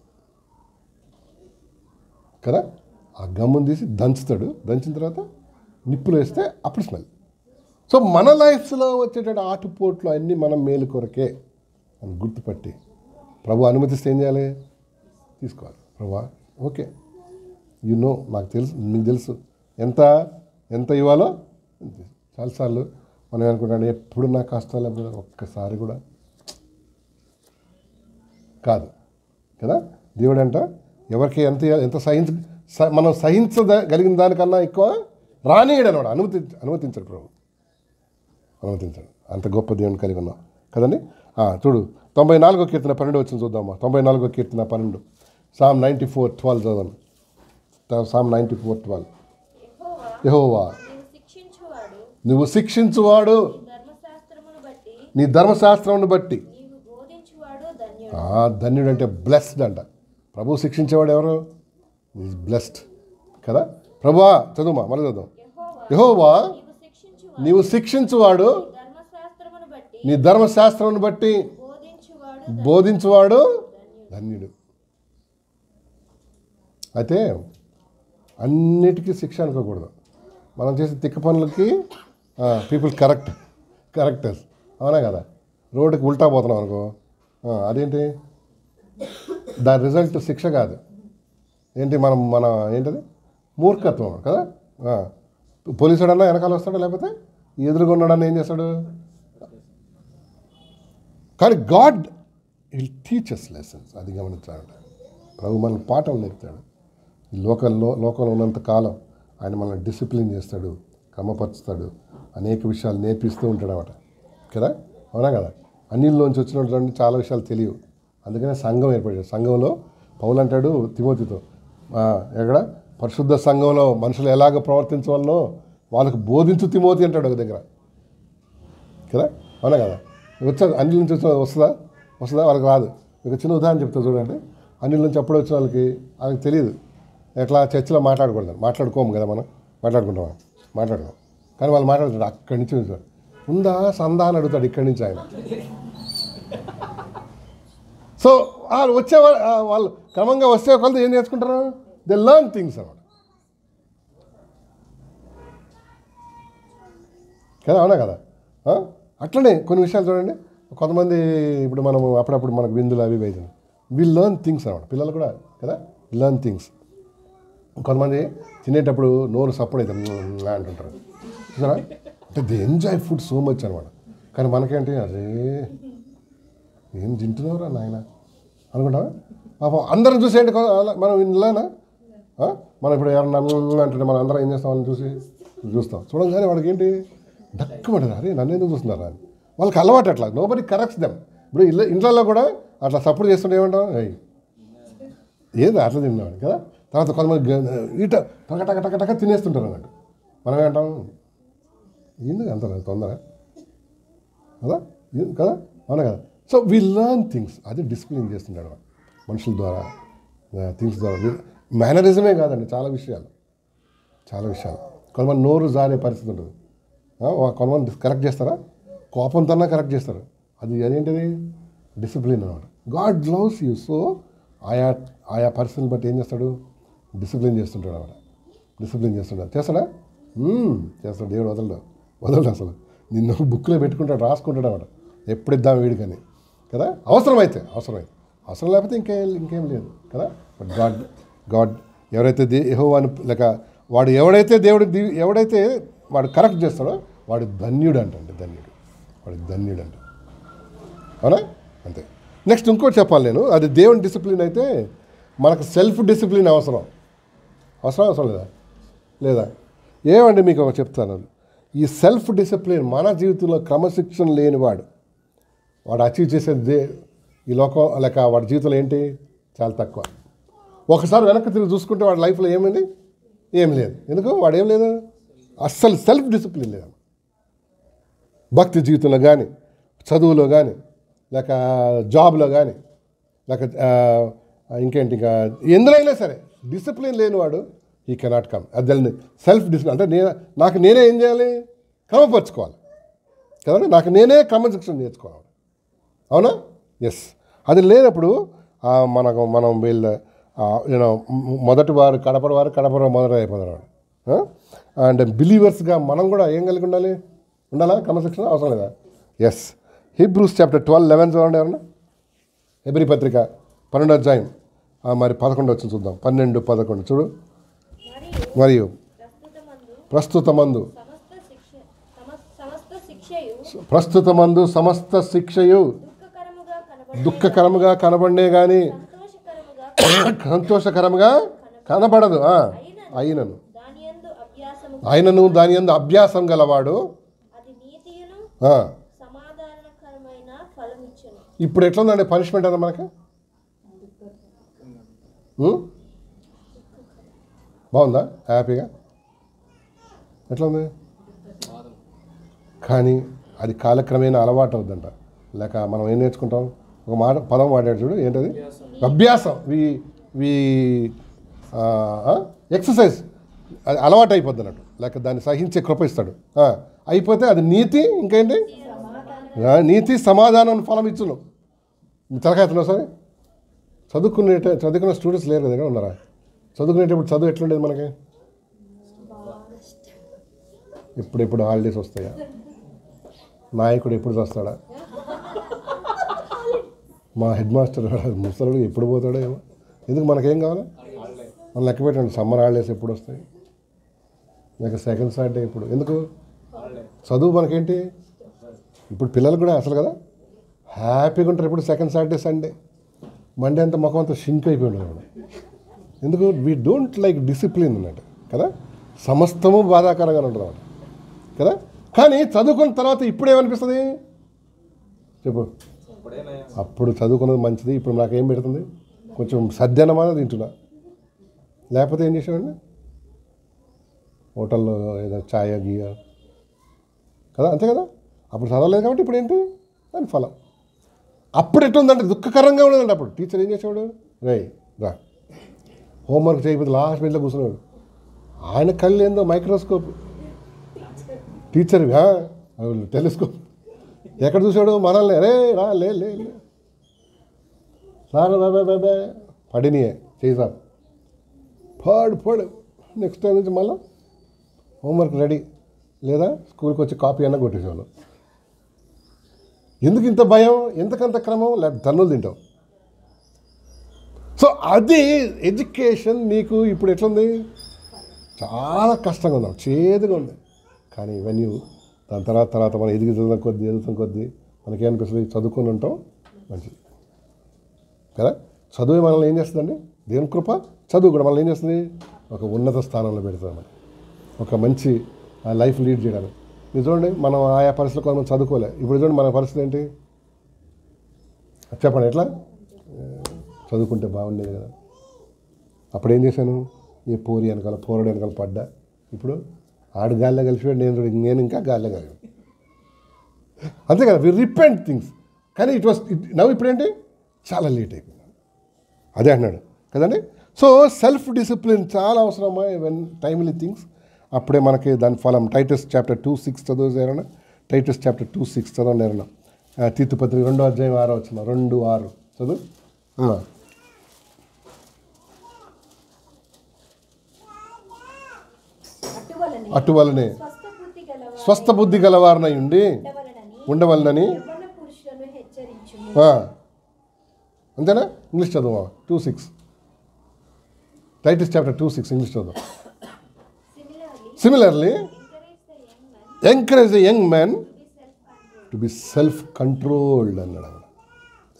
కదా. ఆ గమ్ముని తీసి దంచుతాడు. దంచిన తర్వాత నిప్పులు వేస్తే అప్పుడు స్మెల్. సో మన లైఫ్లో వచ్చేటట్టు ఆటుపోట్లు అన్నీ మనం మేలు కొరకే అని గుర్తుపట్టి ప్రభు అనుమతిస్తే ఏం చేయాలి? తీసుకోవాలి. ప్రభు ఓకే, నాకు తెలుసు, మీకు తెలుసు ఎంత ఇవ్వాలో. చాలాసార్లు మనం అనుకుంటాను ఎప్పుడు నా కష్టాలు ఒక్కసారి కూడా కాదు కదా. దేవుడు అంట ఎవరికి ఎంత మనం సహించగలిగిన దానికన్నా ఎక్కువ రానియడు అన్నమాట. అనుమతించడు ప్రభు, అనుమతించడు. అంత గొప్ప దేవుని కలిగి ఉన్నాం కదండి. చూడు 94వ కీర్తన 12 వచ్చింది చూద్దామా. 94వ కీర్తన 12, Psalm 94:12 చదవండి. Psalm 94:12. యెహోవా నువ్వు శిక్షించువాడు, నీ ధర్మశాస్త్రమును బట్టి. ధన్యుడు అంటే బ్లెస్డ్ అంట. ప్రభు శిక్షించేవాడు ఎవరు? ఈజ్ బ్లెస్డ్ కదా. ప్రభువా చదువుమా, మళ్ళీ చదువు. యెహోవా నీవు శిక్షించువాడు, నీ ధర్మశాస్త్రమును బట్టి బోధించువాడు ధన్యుడు. అయితే అన్నిటికీ శిక్ష అనుకోకూడదు. మనం చేసే తిక్క పనులకి పీపుల్ కరెక్టర్స్, అవునా కదా. రోడ్డుకి ఉల్టా పోతున్నాం అనుకో, అదేంటి? దాని రిజల్ట్ శిక్ష కాదు. ఏంటి? మన ఏంటది? మూర్ఖత్వం కదా. పోలీసుడన్నా వెనకాల వస్తాడు, లేకపోతే ఎదురుగా ఉన్నాడన్నా ఏం చేస్తాడు? కానీ God will teach us lessons. అది గమనించాలంట. ప్రభు మనల్ని పాఠం నేర్పుతాడు. ఈ లోకంలో ఉన్నంత కాలం ఆయన మనల్ని డిసిప్లిన్ చేస్తాడు, క్రమపరుస్తాడు, అనేక విషయాలు నేర్పిస్తూ ఉంటాడు అన్నమాట కదా. అవునా కదా. అన్నిల్లోంచి వచ్చినటువంటి చాలా విషయాలు తెలియవు. అందుకనే సంఘం ఏర్పడాడు. సంఘంలో పౌలు అంటాడు తిమోతితో, ఎక్కడ పరిశుద్ధ సంఘంలో మనుషులు ఎలాగ ప్రవర్తించవాలనో వాళ్ళకు బోధించు తిమోతి అంటాడు ఒక దగ్గర కదా. అవునా కదా. అన్నిల నుంచి వచ్చిన వస్తుందా? వాళ్ళకి రాదు. మీకు చిన్న ఉదాహరణ చెప్తా చూడండి. అన్నిల నుంచి అప్పుడు వచ్చిన వాళ్ళకి తెలియదు. ఎట్లా చర్చిలో మాట్లాడుకోము కదా. మనం మాట్లాడుకోం. కానీ వాళ్ళు మాట్లాడుతాడు అక్కడి నుంచి ఉందా సందా అని అడుగుతాడు ఇక్కడి నుంచి ఆయన. సో వాళ్ళు వాళ్ళు క్రమంగా వచ్చే వాళ్ళు ఏం నేర్చుకుంటారు? దే లర్న్ థింగ్స్ అన్నమాట కదా. అవునా కదా. అట్లనే కొన్ని విషయాలు చూడండి. కొంతమంది ఇప్పుడు అప్పుడప్పుడు మనకు విందులు అవి అవుతుంది. వి లర్న్ థింగ్స్ అన్నమాట. పిల్లలు కూడా కదా లర్న్ థింగ్స్. కొంతమంది తినేటప్పుడు నోరు సప్పుడు అవుతుంది అంటుంటారు చూసారా. అంటే they enjoy food so much అనమాట. కానీ మనకేంటి అరే ఏం తింటున్నావురా నాయన అనుకుంటావా? పాపం అందరం చూసి ఏంటి మనం ఇలానా. మనం ఇప్పుడు ఎవరన్నా అంటే మనం అందరం ఏం చేస్తాం? వాళ్ళని చూస్తాం. చూడంగానే వాడికి ఏంటి దక్కుమంటారు, అరే నన్ను ఎందుకు చూస్తున్నారా అని. వాళ్ళకి అలవాటు అట్లా. Nobody corrects them. ఇప్పుడు ఇంట్లో కూడా అట్లా సపోర్ట్ చేస్తుంటే ఏమంటాం? ఏది అట్లా తిన్నాడు కదా. తర్వాత కొంతమంది టక తినేస్తుంటారు అన్నట్టు. మనం ఏమంటాం? ఎందుకు అంత తొందర కదా కదా. అవునా కదా. So we learn things. అది డిసిప్లిన్ చేస్తుంటాడు మనుషుల ద్వారా, థింగ్స్ ద్వారా. మేనరిజమే కాదండి, చాలా విషయాలు. కొంతమంది నోరు జారే పరిస్థితి ఉంటుంది. కొంతమంది కరెక్ట్ చేస్తారా? కోపంతో కరెక్ట్ చేస్తారు. అదేంటిది? డిసిప్లిన్ అనమాట. God loves you. సో ఆయా పర్సన్ బట్టి ఏం చేస్తాడు? డిసిప్లిన్ చేస్తుంటాడు ఆవిడ, డిసిప్లిన్ చేస్తుంటాడు. చేస్తాడా? చేస్తాడు. దేవుడు వదలడు అసలు. నిన్ను బుక్లో పెట్టుకుంటాడు, రాసుకుంటాడు ఆవిడ, ఎప్పుడు ఇద్దాం వీడికని కదా. అవసరమైతే, అవసరం లేకపోతే ఇంకేం లేదు కదా. బట్ గాడ్ ఎవరైతే యెహోవాను లేక వాడు ఎవడైతే వాడు కరెక్ట్ చేస్తాడో వాడు ధన్యుడు అంటండి, వాడు ధన్యుడు అంట. అవునా? అంతే. నెక్స్ట్ ఇంకోటి చెప్పాలి నేను, అది దేవుని డిసిప్లిన్ అయితే మనకు సెల్ఫ్ డిసిప్లిన్ అవసరం లేదా? ఏమండి మీకు ఒక చెప్తాను, ఈ సెల్ఫ్ డిసిప్లిన్ మన జీవితంలో క్రమశిక్షణ లేనివాడు వాడు అచీవ్ చేసేది ఈ లోకం లేక వాడి జీవితంలో ఏంటి? చాలా తక్కువ. ఒకసారి వెనక్కి తిరిగి చూసుకుంటే వాడి లైఫ్లో ఏమైంది? ఏం లేదు. ఎందుకు? వాడు ఏం లేదు, అస్సలు సెల్ఫ్ డిసిప్లిన్ లేదు. భక్తి జీవితంలో కానీ, చదువులో కానీ, లేక జాబ్లో కానీ, లేక ఇంకేంటి ఇంకా ఎందులో సరే డిసిప్లిన్ లేనివాడు ఈ కెనాట్ కమ్. అది సెల్ఫ్ డిసిప్లిన్ అంటే నేనే ఏం చేయాలి? క్రమపరచుకోవాలి కదండి. నాకు నేనే క్రమశిక్షణ నేర్చుకోవాలి. అవునా? ఎస్. అది లేనప్పుడు మనం వీళ్ళ మొదటివారు కడపడ మొదటి అయిపోతారు. అండ్ బిలీవర్స్గా మనం కూడా ఏం కలిగి ఉండాలా? క్రమశిక్షణ అవసరం లేదా? ఎస్. హీబ్రూస్ చాప్టర్ 12:11 చూడండి ఎవరన్నా. హెబ్రీ పత్రిక 12వ అధ్యాయం మరి 11 వచ్చింది చూద్దాం. 12-11 చూడు. మరియు ప్రస్తుతమందు సమస్త శిక్షయు దుఃఖకరముగా కనబడే కానీ సంతోషకరముగా కనబడదు. అయినను దాని యందు అభ్యాసం గలవాడు. ఇప్పుడు ఎట్లుందండి పనిష్మెంట్ అన్న మనకి? బాగుందా? హ్యాపీగా ఎట్లా ఉంది? కానీ అది కాలక్రమేణా అలవాటు అవుద్దంట. లేక మనం ఏం నేర్చుకుంటాం? ఒక పదం వాడాడు చూడు, ఏంటది? అభ్యాసం. ఎక్సర్సైజ్. అది అలవాటు అయిపోద్ది అన్నట్టు. లేక దాన్ని సహించే కృప ఇస్తాడు. అయిపోతే అది నీతి, ఇంకేంటి? నీతి సమాధానం ఫలం ఇచ్చును. తలకాయతున్నావు సరే. చదువుకున్న స్టూడెంట్స్ లేరు కదా, ఉన్నారా? చదువుకునేటప్పుడు చదువు ఎట్లుండేది మనకి? ఎప్పుడెప్పుడు హాలిడేస్ వస్తాయా? నాయకుడు ఎప్పుడు వస్తాడా? మా హెడ్ మాస్టర్ ముసలుడు ఎప్పుడు పోతాడో ఏమో. ఎందుకు మనకేం కావాలి? మనం లెక్క పెట్టండి. సమ్మర్ హాలిడేస్ ఎప్పుడు వస్తాయి? లేక సెకండ్ సాటర్డే ఎప్పుడు? ఎందుకు? చదువు మనకేంటి? ఇప్పుడు పిల్లలు కూడా అసలు కదా హ్యాపీగా ఉంటారు. ఇప్పుడు సెకండ్ సాటర్డే సండే, మండే అంతా ముఖం అంతా షింక్ అయిపోయి ఉండదు. ఎందుకు? వీ డోంట్ లైక్ డిసిప్లిన్ అన్నట్టు కదా. సమస్తము బాధాకరంగా ఉంటుంది అన్నమాట కదా. కానీ చదువుకున్న తర్వాత ఇప్పుడు ఏమనిపిస్తుంది చెప్పు? అప్పుడు చదువుకున్నది మంచిది. ఇప్పుడు నాకేం పెడుతుంది? కొంచెం సద్యనమాన తింటున్నా. లేకపోతే ఏం చేసేవాడిని? హోటల్లో ఏదో ఛాయ గీయ కదా, అంతే కదా. అప్పుడు చదవలేదు కాబట్టి ఇప్పుడు ఏంటి దాని ఫలం. అప్పుడు ఎట్లుందంటే దుఃఖకరంగా ఉండదండి. అప్పుడు టీచర్ ఏం చేసేవాడు? రా హోంవర్క్ చేయకపోతే లాస్ట్ బెంచ్లో కూర్చున్నాడు. ఆయన కళ్ళు ఏందో మైక్రోస్కోప్, టీచర్ టెలిస్కోప్. ఎక్కడ చూసాడు మనల్ని? రా లే సార్ బాబా పడినాయే చేసా పాడు నెక్స్ట్ టైం నుంచి మళ్ళీ హోంవర్క్ రెడీ, లేదా స్కూల్కి వచ్చి కాపీ అన్నా కొట్టేసేవాళ్ళు. ఎందుకు ఇంత భయం? ఎంతకంత క్రమం? లేకపోతే తన్నులు తింటావు. సో అది ఎడ్యుకేషన్ నీకు ఇప్పుడు ఎట్లుంది? చాలా కష్టంగా ఉంది, చేదుగా ఉంది. కానీ ఇవన్నీ దాని తర్వాత మనం ఎదుగుతున్న కొద్దీ మనకేమనిపిస్తుంది? చదువుకొని ఉంటాం మంచిది కదా. చదువు మనల్ని ఏం చేస్తుందండి? దేవుని కృప. చదువు కూడా మనల్ని ఏం చేస్తుంది? ఒక ఉన్నత స్థానంలో పెడుతుంది, మనకి ఒక మంచి లైఫ్ లీడ్ చేయడానికి. మీరు చూడండి, మనం ఆయా పరిస్థితుల్లో కొంతమంది చదువుకోలే. ఇప్పుడు చూడండి మన పరిస్థితి ఏంటి చెప్పండి. ఎట్లా చదువుకుంటే బాగుండేది కదా. అప్పుడు ఏం చేశాను? ఏ పోరడు వెనకాల పడ్డా. ఇప్పుడు ఆడు గాల్లో కలిసిపోయాడు, నేను ఇంకా గాల్లో కలిగాను. అంతే కదా. వి రిపెంట్ థింగ్స్. కానీ ఇప్పుడేంటి? చాలా లేట్ అయిపోయింది. అదే అన్నాడు కదండి. సో సెల్ఫ్ డిసిప్లిన్ చాలా అవసరమా వెన్ టైమ్లీ థింగ్స్. అప్పుడే మనకి దాని ఫలం. Titus chapter 2:6 చదువుతారన్నా. టైటస్ చాప్టర్ 2:6 చదవండి. తీతు పత్రిక 2వ అధ్యాయం 6వ వచనం. 2:6 చదువు. అటువలనే స్వస్థ బుద్ధి గలవారై స్వస్థ బుద్ధి గలవారనై ఉండి ఉండవలనని యవ్వన పురుషులను హెచ్చరించుము. అంతేనా? ఇంగ్లీష్ చదువు 2:6 టైటిస్ చాప్టర్ 2:6 ఇంగ్లీష్ చదువు. Similarly, similarly encourage the young man encourage the young man to be self-controlled. To be self controlled అన్నాడు.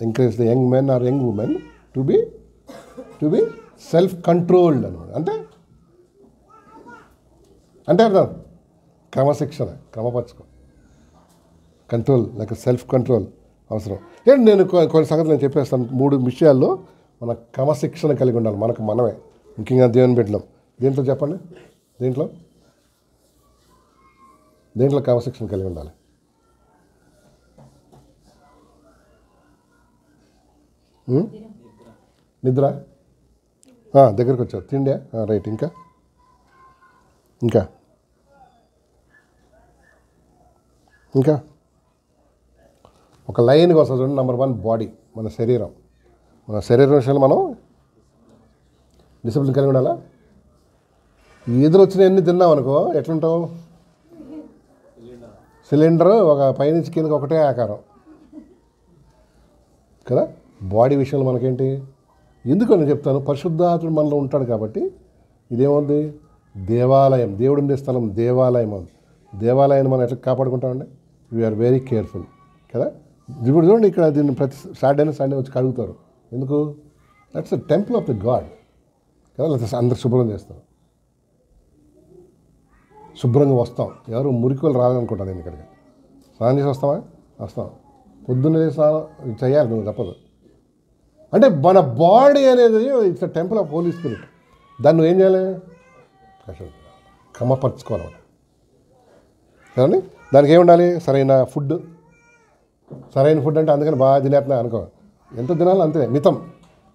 Encourage the young men or young women to be self controlled అన్నమాట. అంటే అర్థం క్రమశిక్షణ, క్రమపరచుకో, కంట్రోల్ లేక self control అవసరం. ఏంటి నేను కొన్ని సంగతులు నేను చెప్పేస్తాను. 3 విషయాల్లో మన క్రమశిక్షణ కలిగి ఉండాలి. మనకు మనమే, ముఖ్యంగా దేవుని బిడ్డలం. దేంట్లో చెప్పండి? దేంట్లో క్రమశిక్షణ కలిగి ఉండాలి? నిద్ర దగ్గరకు వచ్చావు. తిండే రైట్. ఇంకా ఒక లైన్గా వస్తుంది చూడండి. నెంబర్ 1 బాడీ, మన శరీరం విషయంలో మనం డిసిప్లిన్ కలిగి ఉండాలా? ఎదురు వచ్చిన ఎన్ని తిన్నావు అనుకో ఎట్లుంటావు? సిలిండర్ ఒక పైనుంచి కిందకి ఒకటే ఆకారం కదా. బాడీ విషయంలో మనకేంటి? ఎందుకు నేను చెప్తాను, పరిశుద్ధాత్ముడు మనలో ఉంటాడు కాబట్టి. ఇదేముంది? దేవాలయం, దేవుడు ఉండే స్థలం దేవాలయం. అది దేవాలయాన్ని మనం ఎట్లా కాపాడుకుంటామండి? వీఆర్ వెరీ కేర్ఫుల్ కదా. ఇప్పుడు చూడండి, ఇక్కడ దీన్ని ప్రతి సండే వచ్చి కడుగుతారు. ఎందుకు? That's the temple of the God కదా. లేకపోతే అందరు శుభ్రం చేస్తారు. శుభ్రంగా వస్తాం. ఎవరు మురికోలు రాదనుకుంటాను నేను ఇక్కడికి. స్నానం చేసి వస్తాం. పొద్దున్నే స్నానం చేయాలి, నువ్వు తప్పదు. అంటే మన బాడీ అనేది it's temple of holy spirit. దాన్ని నువ్వు ఏం చేయాలి? క్రమపరచుకోవాలి కదండి. దానికి ఏముండాలి? సరైన ఫుడ్ అంటే అందుకని బాగా తినేస్తున్నా అనుకో. ఎంత తినాలి అంతే, మితం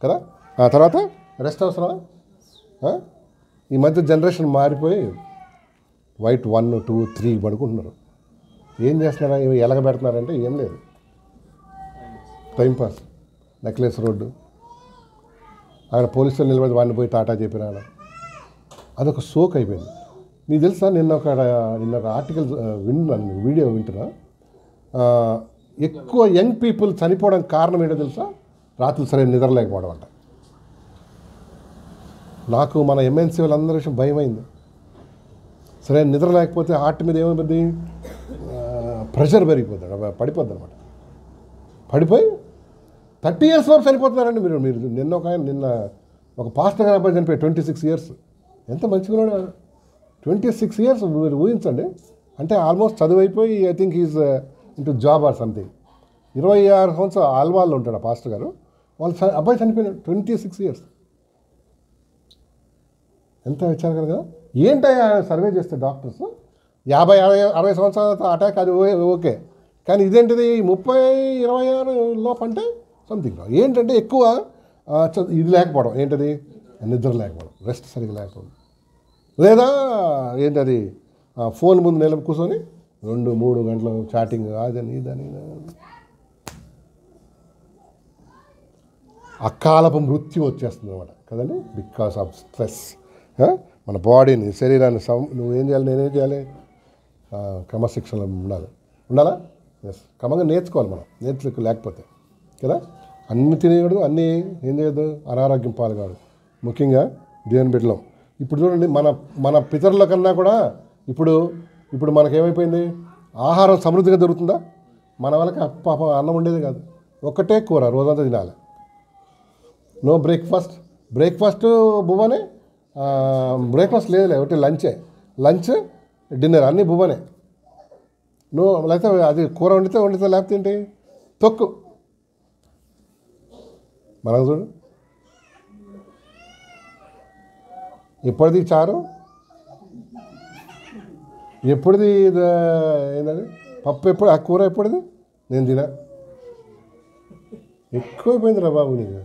కదా. ఆ తర్వాత రెస్ట్ అవసరమా? ఈ మధ్య జనరేషన్ మారిపోయి వైట్ 1, 2, 3 పడుకుంటున్నారు. ఏం చేస్తున్నారా? ఎలగబెడుతున్నారంటే ఏం లేదు, టైంపాస్. నెక్లెస్ రోడ్డు అక్కడ పోలీసులు నిలబడి వాడిని పోయి టాటా చెప్పినాడు. అదొక సోక్ అయిపోయింది. మీకు తెలుసా, నిన్న ఒక ఆర్టికల్ విన్నాను, వీడియో వింటున్నా. ఎక్కువ యంగ్ పీపుల్ చనిపోవడానికి కారణం ఏంటో తెలుసా? రాత్రి సరైన నిద్ర లేకపోవడం అంట. నాకు మన ఎంఎన్సీ వాళ్ళందరి విషయం భయమైంది. సరైన నిద్ర లేకపోతే హార్ట్ మీద ఏమైపోద్ది? ప్రెషర్ పెరిగిపోతాడు, పడిపోద్ది అనమాట. పడిపోయి 30 years వరకు చనిపోతున్నారండి. మీరు నిన్న ఒక పాస్టర్ గారి అబ్బాయి చనిపోయి 26 years. ఎంత మంచిగా ఉన్నాడు. 26 years మీరు ఊహించండి. అంటే ఆల్మోస్ట్ చదువు అయిపోయి I think is into job or something. 26 సంవత్సరాలు ఆల్వాల్లో ఉంటాడు ఆ పాస్టర్ గారు. వాళ్ళ అబ్బాయి చనిపోయినాడు 26 years. ఎంత విచారం కదా. ఏంటయ్యా సర్వే చేస్తే డాక్టర్స్ 50-60 సంవత్సరాల అటాక్ అది ఓకే, కానీ ఇదేంటిది 30-26 లోపు అంటే సంథింగ్ ఏంటంటే ఎక్కువ ఇది లేకపోవడం. ఏంటది? నిద్ర లేకపోవడం, రెస్ట్ సరిగ్గా లేకపోవడం. లేదా ఏంటది? ఫోన్ ముందు నిలబడి కూర్చొని 2-3 గంటలు చాటింగ్, అదని ఇదని. అకాలపు మృత్యు వచ్చేస్తుంది అనమాట కదండి, బికాస్ ఆఫ్ స్ట్రెస్. మన బాడీని, శరీరాన్ని నువ్వేం చేయాలి, నేనేం చేయాలి? క్రమశిక్షణ ఉండాలా? ఎస్, క్రమంగా నేర్చుకోవాలి మనం. లేకపోతే కదా అన్ని తినేయడు, అన్నీ ఏం చేయదు, అనారోగ్యం పాల్గొడు. ముఖ్యంగా దేవుని బిడ్డలం. ఇప్పుడు చూడండి, మన పితరుల కన్నా కూడా ఇప్పుడు మనకేమైపోయింది? ఆహారం సమృద్ధిగా దొరుకుతుందా? మన వాళ్ళకి పాపం అన్నం ఉండేది కాదు, ఒక్కటే కూర రోజంతా తినాలి. No breakfast బువ్వనే. బ్రేక్ఫాస్ట్ లేదులే, ఒకటి లంచ్ డిన్నర్ అన్నీ బువ్వనే. లేకపోతే అది కూర వండితే లేకపోతే ఏంటి? తొక్కు. మనకు చూడు, ఎప్పటిది చారు, ఎప్పటిది ఏంటది పప్పు, ఎప్పుడు ఆ కూర ఎప్పటిది నేను తినా. ఎక్కువైపోయింది రా బాబు నీకు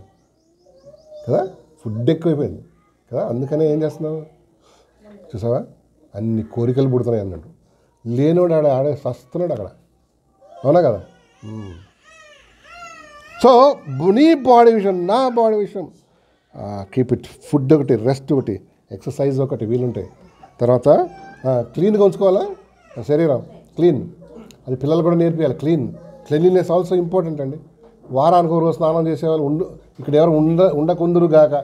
కదా, ఫుడ్ ఎక్కువైపోయింది కదా. అందుకనే ఏం చేస్తున్నావు చూసావా, అన్ని కోరికలు పుడుతున్నాయి అన్నట్టు. లేనోడు ఆడే సస్తున్నాడు అక్కడ, అవునా కదా. సో నీ బాడీ విషయం, నా బాడీ విషయం, కీప్ ఇట్. ఫుడ్ ఒకటి, రెస్ట్ ఒకటి, ఎక్సర్సైజ్ ఒకటి వీలుంటాయి. తర్వాత క్లీన్గా ఉంచుకోవాలా శరీరం, క్లీన్. అది పిల్లలు కూడా నేర్పించాలి. క్లీన్లీనెస్ ఆల్సో ఇంపార్టెంట్ అండి. వారానికి ఒక రోజు స్నానం చేసేవాళ్ళు ఇక్కడ ఎవరు ఉండకుందురు గాక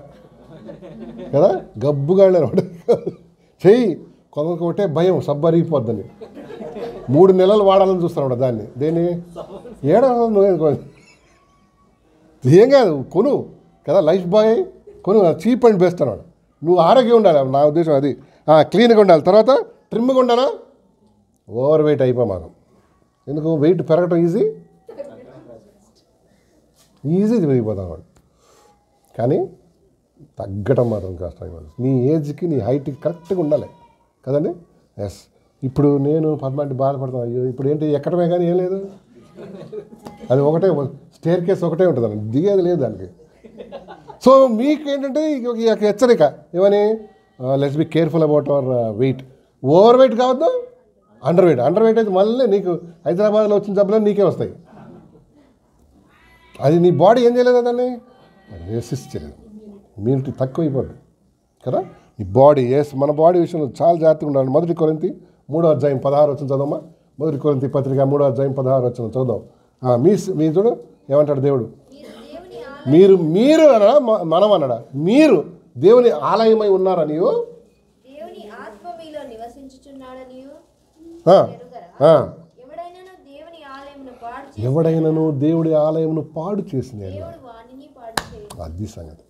కదా, గబ్బుగా వెళ్ళారు చెయ్యి కొందరికి ఒకటే భయం సబ్బరిగిపోద్దని 3 నెలలు వాడాలని చూస్తాను దాన్ని. దేన్ని నువ్వే ఏం కాదు కొను కదా, లైఫ్ బాయ్ కొను, చీప్ అండ్ బెస్ట్ అన్నాడు. నువ్వు ఆరోగ్యం ఉండాలి, నా ఉద్దేశం అది. క్లీన్గా ఉండాలి. తర్వాత ట్రిమ్గా ఉండాలా, ఓవర్ వెయిట్ అయిపోమాను. ఎందుకు వెయిట్ పెరగటం ఈజీ పెరిగిపోతాం వాడు, కానీ తగ్గటం మాత్రం కష్టం. నీ ఏజ్కి నీ హైట్కి కరెక్ట్గా ఉండాలి కదండి. ఎస్. ఇప్పుడు నేను పద్మాంటి బాధపడతాను, అయ్యో ఇప్పుడు ఏంటి ఎక్కడమే కానీ ఏం లేదు, అది ఒకటే స్టేర్ కేస్ ఒకటే ఉంటుందండి, దిగేది లేదు దానికి. సో మీకు ఏంటంటే ఇక హెచ్చరిక ఏమని, let's be careful about our weight. Overweight కావద్దు, అండర్ వెయిట్ అయితే మళ్ళీ నీకు హైదరాబాద్లో వచ్చిన జబ్బులు నీకే వస్తాయి. అది నీ బాడీ ఏం చేయలేదు, దాన్ని రెసిస్ట్ చేయలేదు, ఇమ్యూనిటీ తక్కువ అయిపోద్ది కదా నీ బాడీ. మన బాడీ విషయంలో చాలా జాగ్రత్తగా ఉండాలి. 1 కొరింథీ 3:16 చదవమ్మా. 1 కొరింథీ పత్రిక 3:16 చదువుదాం. మీ చూడు ఏమంటాడు దేవుడు, మీరు అనడా మనం అనడా, మీరు దేవుని ఆలయమై ఉన్నారా నీవు, దేవుని ఆత్మ మీలో నివసించుచున్నాడనియు ఎవడైనాను దేవుడి ఆలయమును పాడు చేసిన అది సంగతి.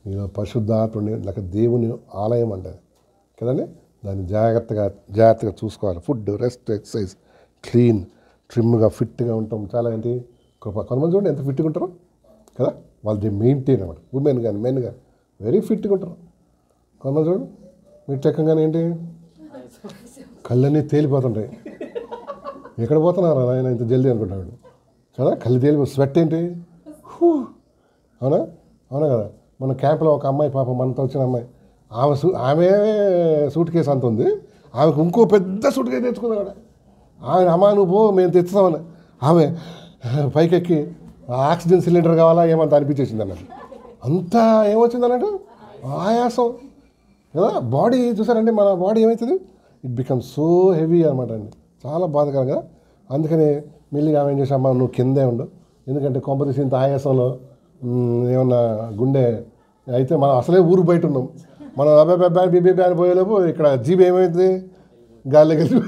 నీలో పరిశుద్ధాత్ముని లేక దేవుని ఆలయం అంటే కదండి, దాన్ని జాగ్రత్తగా చూసుకోవాలి. ఫుడ్, రెస్ట్, ఎక్సర్సైజ్, క్లీన్, ట్రిమ్గా, ఫిట్గా ఉంటాం. చాలా ఏంటి కృప. కొంతమంది చూడండి ఎంత ఫిట్గా ఉంటారో కదా, వాళ్ళు ది మెయింటైన్ అన్నమాట. ఉమెన్ కానీ మెన్ కానీ వెరీ ఫిట్గా ఉంటారు. కొంతమంది చూడండి మీరు ఎక్కగానే ఏంటి కళ్ళన్నీ తేలిపోతుంటాయి. ఎక్కడ పోతున్నారు ఆయన ఇంత జల్దీ అనుకుంటాడు కదా, కళ్ళు తేలిపో. స్వెట్ ఏంటి, అవునా కదా. మన క్యాంప్లో ఒక అమ్మాయి పాప మనతో వచ్చిన అమ్మాయి, ఆమె సూట్ కేసు అంత ఉంది, ఆమెకు ఇంకో పెద్ద సూట్ కేసు తెచ్చుకుంది అక్కడ. ఆమె అమ్మ నువ్వు పో మేము తెచ్చుతామని, ఆమె పైకెక్కి ఆక్సిజన్ సిలిండర్ కావాలా ఏమంత అనిపించేసింది అన్నట్టు. అంతా ఏమొచ్చింది అన్నట్టు ఆయాసం కదా. బాడీ చూసారంటే మన బాడీ ఏమవుతుంది, ఇట్ బికమ్ సో హెవీ అనమాట అండి, చాలా బాధకరం కదా. అందుకని మెల్లిగా ఆమె ఏం చేసామా, నువ్వు కిందే ఉండు, ఎందుకంటే కొంపతీసి ఇంత ఆయాసంలో ఏమన్నా గుండె అయితే మనం అసలే ఊరు బయట ఉన్నాం, మనం బీబీ అని పోయేలోపు ఇక్కడ జీబీ ఏమైంది గాలికి వెళ్ళి.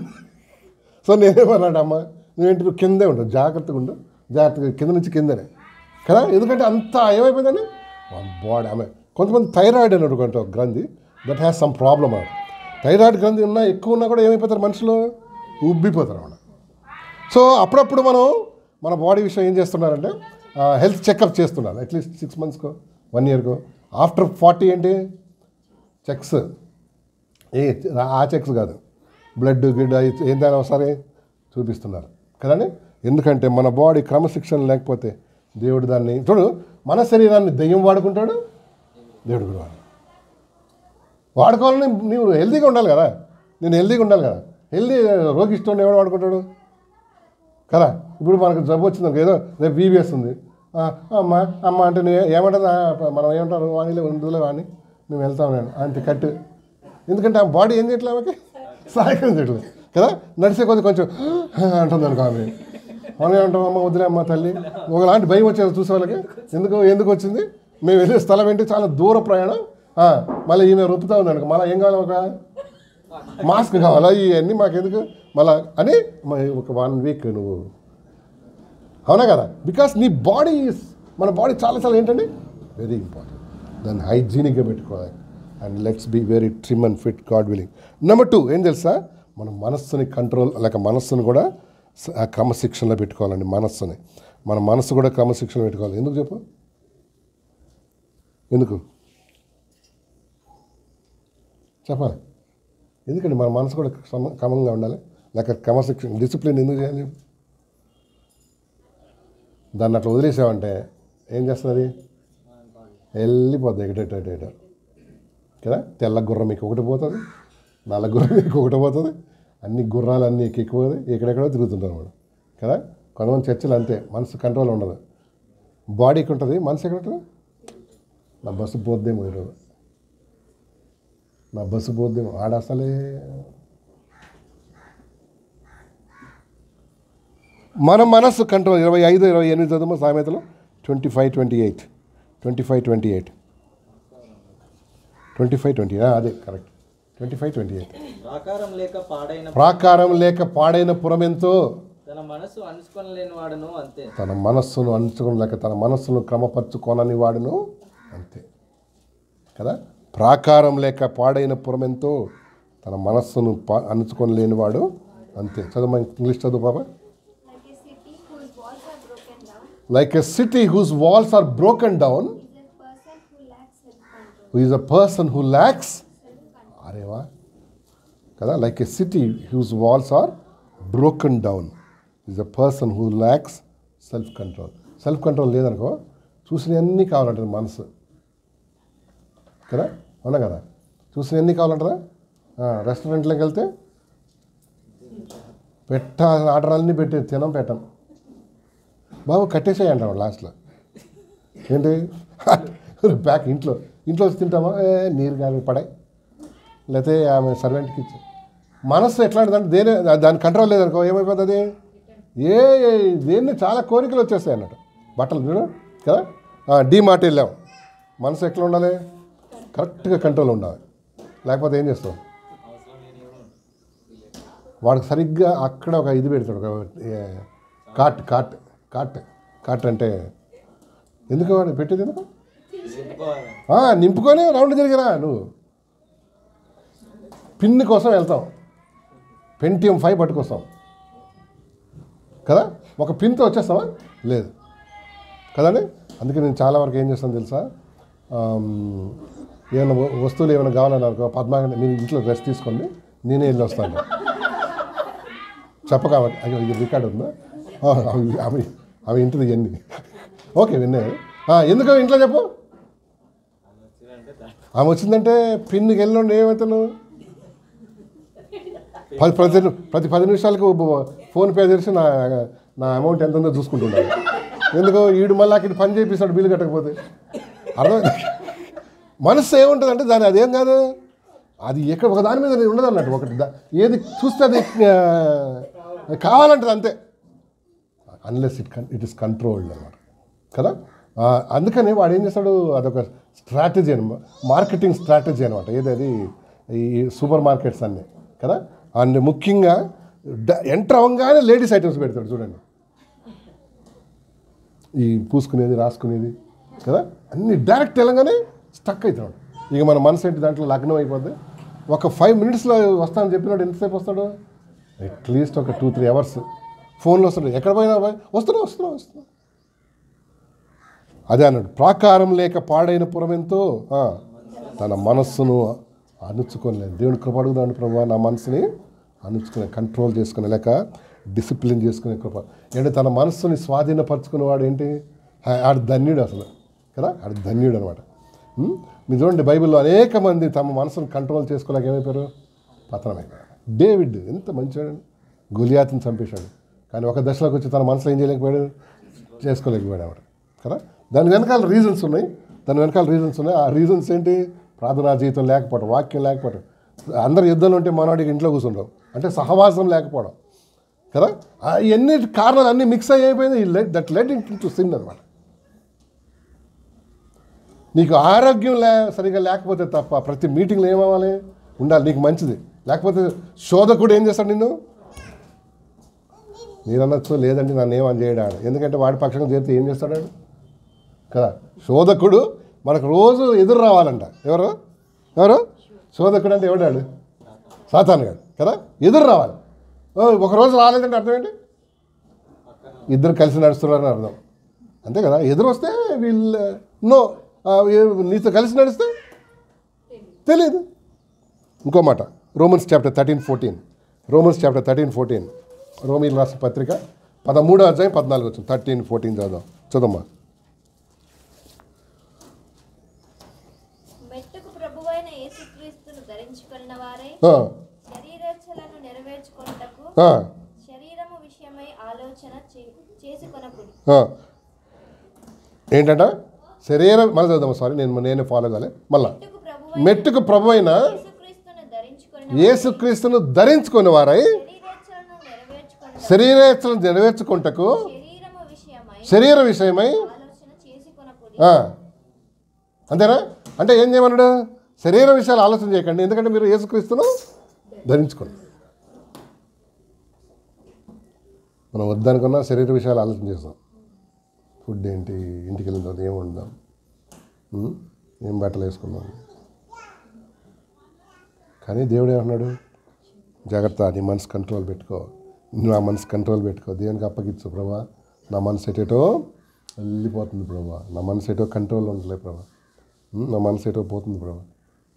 సో నేనేమన్నాడు అమ్మ నువ్వేంటి కిందే ఉండు, జాగ్రత్తగా కింద నుంచి కిందనే కదా. ఎందుకంటే అంత ఏమైపోయిందని బాడీ. ఆమె కొంతమంది థైరాయిడ్ అన్నాడు కొంత గ్రంథి, that has some problem. Thyroid గ్రంథి ఉన్నా ఎక్కువ ఉన్నా కూడా ఏమైపోతారు మనుషులు, ఉబ్బిపోతారు అన్నమాట. సో అప్పుడప్పుడు మన బాడీ విషయం ఏం చేస్తున్నారంటే హెల్త్ చెకప్ చేస్తున్నారు, అట్లీస్ట్ 6 monthsకో 1 yearకో. ఆఫ్టర్ 40 ఏంటి చెక్స్, ఆ చెక్స్ కాదు, బ్లడ్ గిడ్ ఏంటైనా ఒకసారి చూపిస్తున్నారు కదండి. ఎందుకంటే మన బాడీ క్రమశిక్షణ లేకపోతే దేవుడు దాన్ని చూడు, మన శరీరాన్ని దెయ్యం వాడుకుంటాడు, దేవుడు కూడా వాడుకోవాలని నీవు హెల్తీగా ఉండాలి కదా. నేను హెల్తీగా ఉండాలి కదా, హెల్తీ రోగిష్టం ఎవడు వాడుకుంటాడు కదా. ఇప్పుడు మనకు జబ్బు వచ్చింది ఏదో రేపు బీబీఎస్ ఉంది, అమ్మ అంటే నేను ఏమంటుంది, మనం ఏమంటారు వాణిలో ఉంటుందిలే వాణి మేము వెళ్తాం నేను అంతే కట్టు. ఎందుకంటే ఆ బాడీ ఏం చేయట్లే ఆమెకి సహాయకం చేయట్లేదు కదా. నడిచే కొంచెం అంటుంది అనుకో ఆమె, అవునే అంటాం అమ్మ వదిలే అమ్మ తల్లి. ఒకలాంటి భయం వచ్చేది చూసే వాళ్ళకి, ఎందుకు వచ్చింది, మేము వెళ్ళే స్థలం ఏంటి చాలా దూర ప్రయాణం, మళ్ళీ ఈమె రొప్పుతా ఉంది అనుకో, మళ్ళీ ఏం కావాలి, ఒక మాస్క్ కావాలా, ఇవన్నీ మాకెందుకు మళ్ళా అని ఒక 1 week నువ్వు, అవునా కదా. బికాస్ నీ బాడీ మన బాడీ చాలా ఏంటండి వెరీ ఇంపార్టెంట్, దాన్ని హైజీనిక్గా పెట్టుకోవాలి. And let's be very trim and fit, God willing. Number 2 ఏం తెలుసా, మన మనస్సుని కంట్రోల్ లేక మనస్సును కూడా క్రమశిక్షణలో పెట్టుకోవాలండి. మన మనస్సు కూడా క్రమశిక్షణలో పెట్టుకోవాలి. ఎందుకు చెప్పు, ఎందుకు చెప్పాలి, ఎందుకంటే మన మనసు కూడా క్రమంగా ఉండాలి, లేక క్రమశిక్షణ డిసిప్లిన్ ఎందుకు చేయాలి. దాన్ని అట్లా వదిలేసామంటే ఏం చేస్తుంది, వెళ్ళిపోద్ది ఎక్కడెక్కడ కదా. తెల్ల గుర్రం మీకు ఒకటి పోతుంది, నల్ల గుర్రం మీకు ఒకటి పోతుంది, అన్ని గుర్రాలు అన్నీ ఎక్కిపోతుంది, ఎక్కడెక్కడో తిరుగుతుంటారు అన్నమాట కదా. కొంతమంది చర్చలు అంతే, మనసు కంట్రోల్ ఉండదు, బాడీకి ఉంటుంది, మనసు ఎక్కడ ఉంటుంది, నా బస్సు పోద్దేమో ఈరోజు నా బస్సు పోద్దేమో ఆడ అసలే. మన మనస్సు కంట్రోల్ 25, 28 చదువు సామెతలు 25, 28 అదే కరెక్ట్. 25, 28 ప్రాకారం లేక పాడైన పురమెంతో తన మనస్సు అణుచుకొనలేని వాడును అంతే. తన మనస్సును అణుచుకోలేక తన మనస్సును క్రమపరచుకోనని వాడును అంతే కదా. ప్రాకారం లేక పాడైన పురమెంతో తన మనస్సును అణుచుకొని వాడు అంతే. చదువు ఇంగ్లీష్ చదువు పాప. Like a city whose walls are broken down, Like a city whose walls are broken down is a person who lacks who is a person who lacks self-control. అరేవా కదా. Like a city huge walls are broken down is a person who lacks self control. Self control లేదనుకో చూసినవన్నీ కావాలంటుంది మనసు కదా. అవునా కదా, చూసినవన్నీ కావాలంటారా. రెస్టారెంట్లోకి వెళ్తే ఆర్డర్లన్నీ పెట్టి పెట్టాం బాబు కట్టేసాయి అంటాం లాస్ట్లో. ఏంటి బ్యాక్ ఇంట్లో వచ్చి తింటామా, నీరు కానీ పడాయి, లేకపోతే ఆమె సర్వెంట్కి ఇచ్చి. మనస్సు ఎట్లాంటిదంటే దాని కంట్రోల్ లేదనుకో ఏమైపోతుంది, దేన్ని చాలా కోరికలు వచ్చేస్తాయి అన్నట్టు. బట్టలు చూడు కదా, డీమార్ట్ వెళ్ళాం, మనసు ఎట్లా ఉండాలి, కరెక్ట్గా కంట్రోల్ ఉండాలి. లేకపోతే ఏం చేస్తాం, వాడికి సరిగ్గా అక్కడ ఒక ఇది పెడతాడు, ఒక కాట్ అంటే ఎందుకు వాడు పెట్టేది, ఎందుకు నింపుకొని రౌండ్ తిరిగిరా. నువ్వు పిన్ కోసం వెళ్తాం, Pentium 5 పట్టుకొస్తాం కదా, ఒక పిన్తో వచ్చేస్తామా, లేదు కదండి. అందుకే నేను చాలా వరకు ఏం చేస్తాను తెలుసా, ఏమైనా వస్తువులు ఏమైనా కావాలని అనుకో, పద్మాగండి మీరు ఇంట్లో రెస్ట్ తీసుకోండి, నేనే వెళ్ళి వస్తాను చెప్పక. అయ్యో ఇది రికార్డు ఉందా, అవి ఇంటిది ఇవన్నీ ఓకే విన్నాయి. ఎందుకు ఇంట్లో చెప్పు, ఆమె వచ్చిందంటే పిన్నికి వెళ్ళండి ఏమవుతాను, ప్రతి 10 నిమిషాలకు ఫోన్పే తెరిచి నా అమౌంట్ ఎంత ఉందో చూసుకుంటున్నాను. ఎందుకో ఈడు మళ్ళీ అక్కడ పని చేపిస్తాడు బిల్లు కట్టకపోతే. అర్థం మనసు ఏముంటుందంటే దాని అదేం కాదు, అది ఎక్కడ ఒక దాని మీద ఉండదు అన్నట్టు, ఒకటి ఏది చూస్తే అది కావాలంటుంది అంతే, అన్లెస్ ఇట్ ఈస్ కంట్రోల్డ్ అన్నమాట కదా. అందుకని వాడు ఏం చేస్తాడు, అదొక స్ట్రాటజీ అనమాట, మార్కెటింగ్ స్ట్రాటజీ అనమాట. ఏది ఈ సూపర్ మార్కెట్స్ అన్నీ కదా. అండ్ ముఖ్యంగా ఎంటర్ అవ్వగానే లేడీస్ ఐటమ్స్ పెడతాడు చూడండి, ఈ పూసుకునేది రాసుకునేది కదా, అన్ని డైరెక్ట్ వెళ్ళగానే స్టక్ అవుతాడు. ఇక మన మనసు ఏంటి దాంట్లో లగ్నం అయిపోద్ది. ఒక 5 మినిట్స్లో వస్తానని చెప్పినాడు, ఎంతసేపు వస్తాడు, అట్లీస్ట్ ఒక 2-3 అవర్స్ ఫోన్లో వస్తాడు. ఎక్కడ పోయినా వస్తున్నా. అదే అన్నాడు, ప్రాకారం లేక పాడైన పురమెంతో తన మనస్సును అణుచుకోలేదు. దేవుని కృప అడుగుదాండి, ప్రభు నా మనసుని అణుచుకునే, కంట్రోల్ చేసుకునే, లేక డిసిప్లిన్ చేసుకునే కృప. ఏంటంటే తన మనస్సుని స్వాధీనపరచుకునేవాడు ఏంటి, ఆడు ధన్యుడు అసలు కదా, ఆడు ధన్యుడు అనమాట. మీరు చూడండి బైబిల్లో అనేక మంది తమ మనసును కంట్రోల్ చేసుకోలేక ఏమైపోయారు, పతనమైపోయారు. డేవిడ్ ఎంత మంచివాడు, గొలియాతుని చంపేశాడు, కానీ ఒక దశలోకి వచ్చి తన మనసులో ఏం చేసుకోలేకపోయాడు అన్నమాట కదా. దాని వెనకాల రీజన్స్ ఉన్నాయి. ఆ రీజన్స్ ఏంటి, ప్రార్థనా జీవితం లేకపోవడం, వాక్యం లేకపోవడం, అందరు యుద్ధంలో ఉంటే మనవాడికి ఇంట్లో కూర్చుంటాం, అంటే సహవాసం లేకపోవడం కదా. ఇవన్నీ కారణాలు అన్నీ మిక్స్ అయిపోయింది, దట్ లెడ్ ఇంటూ సిన్ అనమాట. నీకు ఆరోగ్యం సరిగా లేకపోతే తప్ప ప్రతి మీటింగ్లో ఏమవ్వాలి, ఉండాలి, నీకు మంచిది. లేకపోతే శోధకుడు ఏం చేస్తాడు, నిన్ను మీరనొచ్చు, లేదంటే నన్ను ఏమని చేయడాడు, ఎందుకంటే వాడి పక్షంగా చేరితే ఏం చేస్తాడు కదా. శోధకుడు మనకు రోజు ఎదురు రావాలంట. ఎవరు శోధకుడు అంటే ఎవడాడు, సాతాను గాడు కదా, ఎదురు రావాలి. ఒకరోజు రాలేదంటే అర్థం ఏంటి, ఇద్దరు కలిసి నడుస్తున్నారని అర్థం, అంతే కదా. ఎదురు వస్తే వీళ్ళు నీతో కలిసి నడిస్తే తెలియదు. ఇంకో మాట, రోమన్స్ చాప్టర్ 13:14 రోమీలు రాసిన పత్రిక 13వ అధ్యాయం 14 వచ్చింది. 13-14 చదవమ్మా. మెట్టుకు ప్రభువైన యేసుక్రీస్తును ధరించుకున్న వారై శరీరేచ్ఛలను నెరవేర్చుకొనుటకు శరీరము విషయమై ఆలోచన చేసుకొనకుడి. ఏంటంట శరీరం, మళ్ళీ చదువుదాం, సారీ నేనే ఫాలో కాలే. మళ్ళా మెట్టుకు ప్రభువైన యేసుక్రీస్తును ధరించుకుని వారై శరీరేచ్ఛలను నెరవేర్చుకొనుటకు శరీరేచ్ఛలను నెరవేర్చుకుంటకు శరీరము విషయమై శరీర విషయమై ఆలోచన చేసుకొనకుడి. ఆ, అంతేనా? అంటే ఏం చేయమన్నాడు? శరీర విషయాలు ఆలోచన చేయకండి, ఎందుకంటే మీరు యేసుక్రీస్తును ధరించుకోండి. మనం వద్దనుకున్నా శరీర విషయాలు ఆలోచన చేస్తాం. ఫుడ్ ఏంటి, ఇంటికి వెళ్ళిన తర్వాత ఏం వండుదాం, ఏం బట్టలు వేసుకుందాం. కానీ దేవుడు ఏమన్నాడు? జాగ్రత్త, నీ మనసు కంట్రోల్ పెట్టుకో, నా మనసు కంట్రోల్ పెట్టుకో, దేవునికి అప్పగించు. ప్రభా, నా మనసు ఎటేటో వెళ్ళిపోతుంది ప్రభా, నా మనసు ఎటో కంట్రోల్ ఉండలే ప్రభా, నా మనసు ఎటో పోతుంది ప్రభా,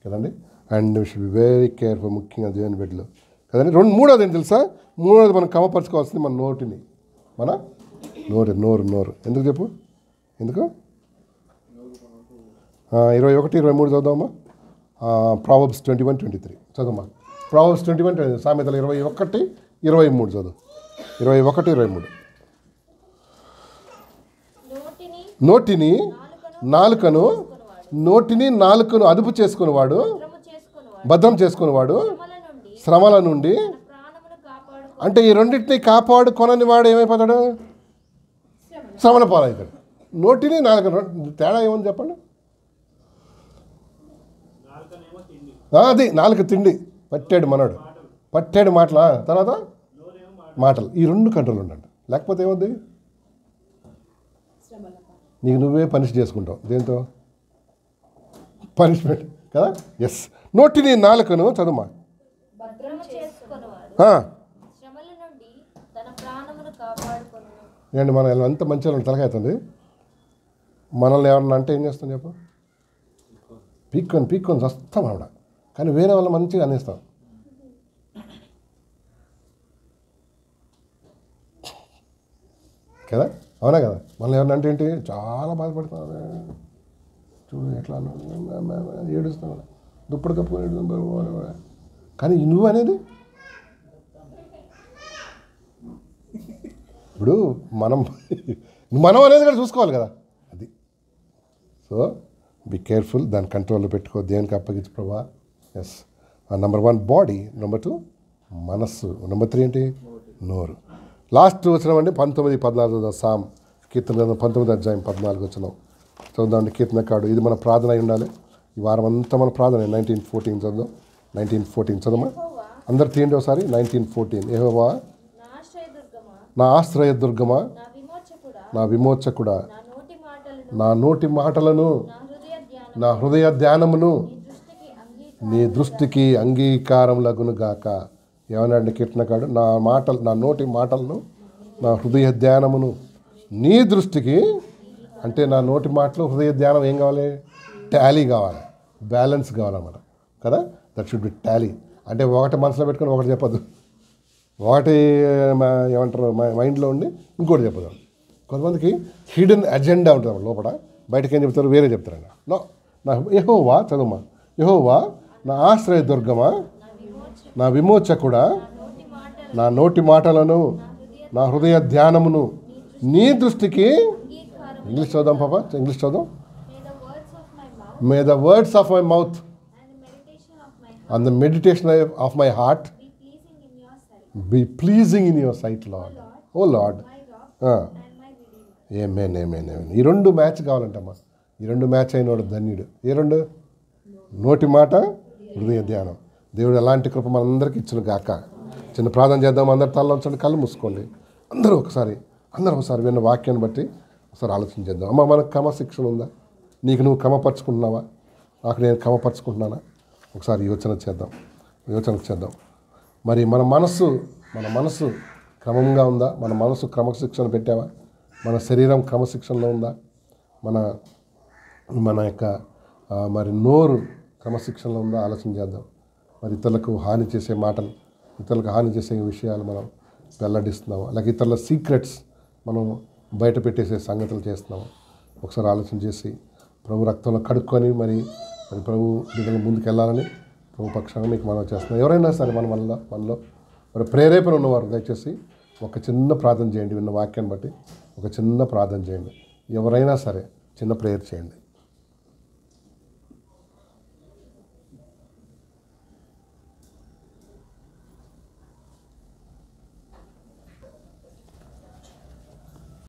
కదండి. And we should be very careful, ముఖ్యంగా దేవుని బిడ్డలు కదండి. మూడోది ఏంటి తెలుసా? మూడోది మనం క్రమపరచుకోవాల్సింది మన నోటిని, మన నోరు. ఎందుకు చెప్పు? ఎందుకు? 21, 23 చదువుదామా? ప్రావర్బ్స్ 21-23 చదువుమా. ప్రావర్బ్స్ 21, సామెతలు 21, 23 చదువు. 21, 23. నోటిని నాలుకను అదుపు చేసుకునేవాడు, భద్రం చేసుకునేవాడు శ్రమల నుండి. అంటే ఈ రెండింటిని కాపాడుకొనని వాడు ఏమైపోతాడు? శ్రమల పాలవుతాడు. నోటిని నాలుకను తేడా ఏమని చెప్పండి? అది నాలుక తిండి, పట్టాడు మనోడు, పట్టాడు మాటల తర్వాత మాటలు, ఈ రెండు కంట్రోల్ ఉండండి. లేకపోతే ఏమవుద్ది? నీకు నువ్వే పనిష్ చేసుకుంటావు. దేంతో? పనిష్మెంట్ కదా. ఎస్, నోటిని నాలుకను చదువుమా. ఏంటి మనం ఎంత మంచిగా తలకవుతుంది. మనల్ని ఎవరన్నా అంటే ఏం చేస్తాం చెప్పు? పీక్కొని వస్తాం ఆవిడ. కానీ వేరే వాళ్ళ మంచిగా అనేస్తాం కదా, అవునా కదా? మనల్ని ఎవరన్నా అంటే ఏంటి? చాలా బాధపడుతున్నా, చూడు ఎట్లా ఏడుస్తాను, దుప్పటి కప్పు ఏడుస్తాను. కానీ నువ్వు అనేది ఇప్పుడు మనం అనేది కూడా చూసుకోవాలి కదా. అది సో బీ కేర్ఫుల్, దాని కంట్రోల్లో పెట్టుకో, దేవునికి అప్పగించు ప్రభా. ఎస్, నెంబర్ 1 బాడీ, నెంబర్ 2 మనస్సు, నెంబర్ 3 ఏంటి? నోరు. లాస్ట్ వచ్చినాం అండి 19-14 సామ్ కీర్తన 19 అధ్యాయం 14 వచ్చినాం. చదువుదామండి కీర్తనకాడు. ఇది మన ప్రార్థన అయి ఉండాలి. ఈ వారం అంతా మన ప్రార్థన. 19-14 చదువుదాం. 19-14 చదవమా అందరు తీయండి ఒకసారి. 19-14. యెహోవా నా ఆశ్రయదుర్గమా, నా విమోచకుడా, నా నోటి మాటలను, నా హృదయ ధ్యానమును నీ దృష్టికి అంగీకారములగును గాక. ఏమన్నాడు కీర్తనకాడు? నా నోటి మాటలను, నా హృదయ ధ్యానమును నీ దృష్టికి. అంటే నా నోటి మాటలు, హృదయ ధ్యానం ఏం కావాలి? టాలీ కావాలి, బ్యాలెన్స్ కావాలన్నమాట కదా. That should be Tally. అంటే ఒకటి మనసులో పెట్టుకొని ఒకటి చెప్పదు, ఒకటి ఏమంటారు మైండ్లో ఉండి ఇంకోటి చెప్పదు. కొంతమందికి హిడెన్ అజెండా ఉంటుంది లోపల, బయటకు ఏం చెప్తారు? వేరే చెప్తారండి. నా యెహోవా చదువుమా. యెహోవా నా ఆశ్రయ దుర్గమా, నా విమోచకుడా, నా నోటి మాటలను, నా హృదయ ధ్యానమును నీ దృష్టికి. ఇంగ్లీష్ చదుదాం పాప, ఇంగ్లీష్ చదువు. May the words of my mouth and the meditation of my heart be pleasing in your sight, Lord. Oh Lord. Amen. ఈ రెండు మ్యాచ్ కావాలంటమ్మా. ఈ రెండు మ్యాచ్ అయినవాడు ధన్యుడు. ఏ రెండు? నోటి మాట, హృదయ ధ్యానం. దేవుడు ఎలాంటి కృప మనందరికీ ఇచ్చును గాక. చిన్న ప్రార్థన చేద్దాం. అందరు తలలో ఉంచండి, కళ్ళు మూసుకోండి. అందరూ ఒకసారి విన్న వాక్యాన్ని బట్టి ఒకసారి ఆలోచన చేద్దాం. అమ్మ, మనకు క్రమశిక్షణ ఉందా? నీకు నువ్వు క్రమపరుచుకుంటున్నావా? నాకు నేను క్రమపరుచుకుంటున్నానా? ఒకసారి యోచనకు చేద్దాం. మరి మన మనసు క్రమంగా ఉందా? మన మనసు క్రమశిక్షణ పెట్టావా? మన శరీరం క్రమశిక్షణలో ఉందా? మన యొక్క మరి నోరు క్రమశిక్షణలో ఉందా? ఆలోచన చేద్దాం. మరి ఇతరులకు హాని చేసే మాటలు, ఇతరులకు హాని చేసే విషయాలు మనం వెల్లడిస్తున్నాము, అలాగే ఇతరుల సీక్రెట్స్ మనం బయట పెట్టేసే సంగతులు చేస్తున్నాము. ఒకసారి ఆలోచన చేసి ప్రభు రక్తంలో కడుక్కొని మరి ప్రభు బిడ్డల ముందుకు వెళ్ళాలని ప్రభు పక్షంగా మీకు మనం చేస్తున్నాం. ఎవరైనా సరే మనలో మరి ప్రేరేపణ ఉన్నవారు దయచేసి ఒక చిన్న ప్రార్థన చేయండి. విన్న వాక్యాన్ని బట్టి ఒక చిన్న ప్రార్థన చేయండి. ఎవరైనా సరే చిన్న ప్రేయర్ చేయండి.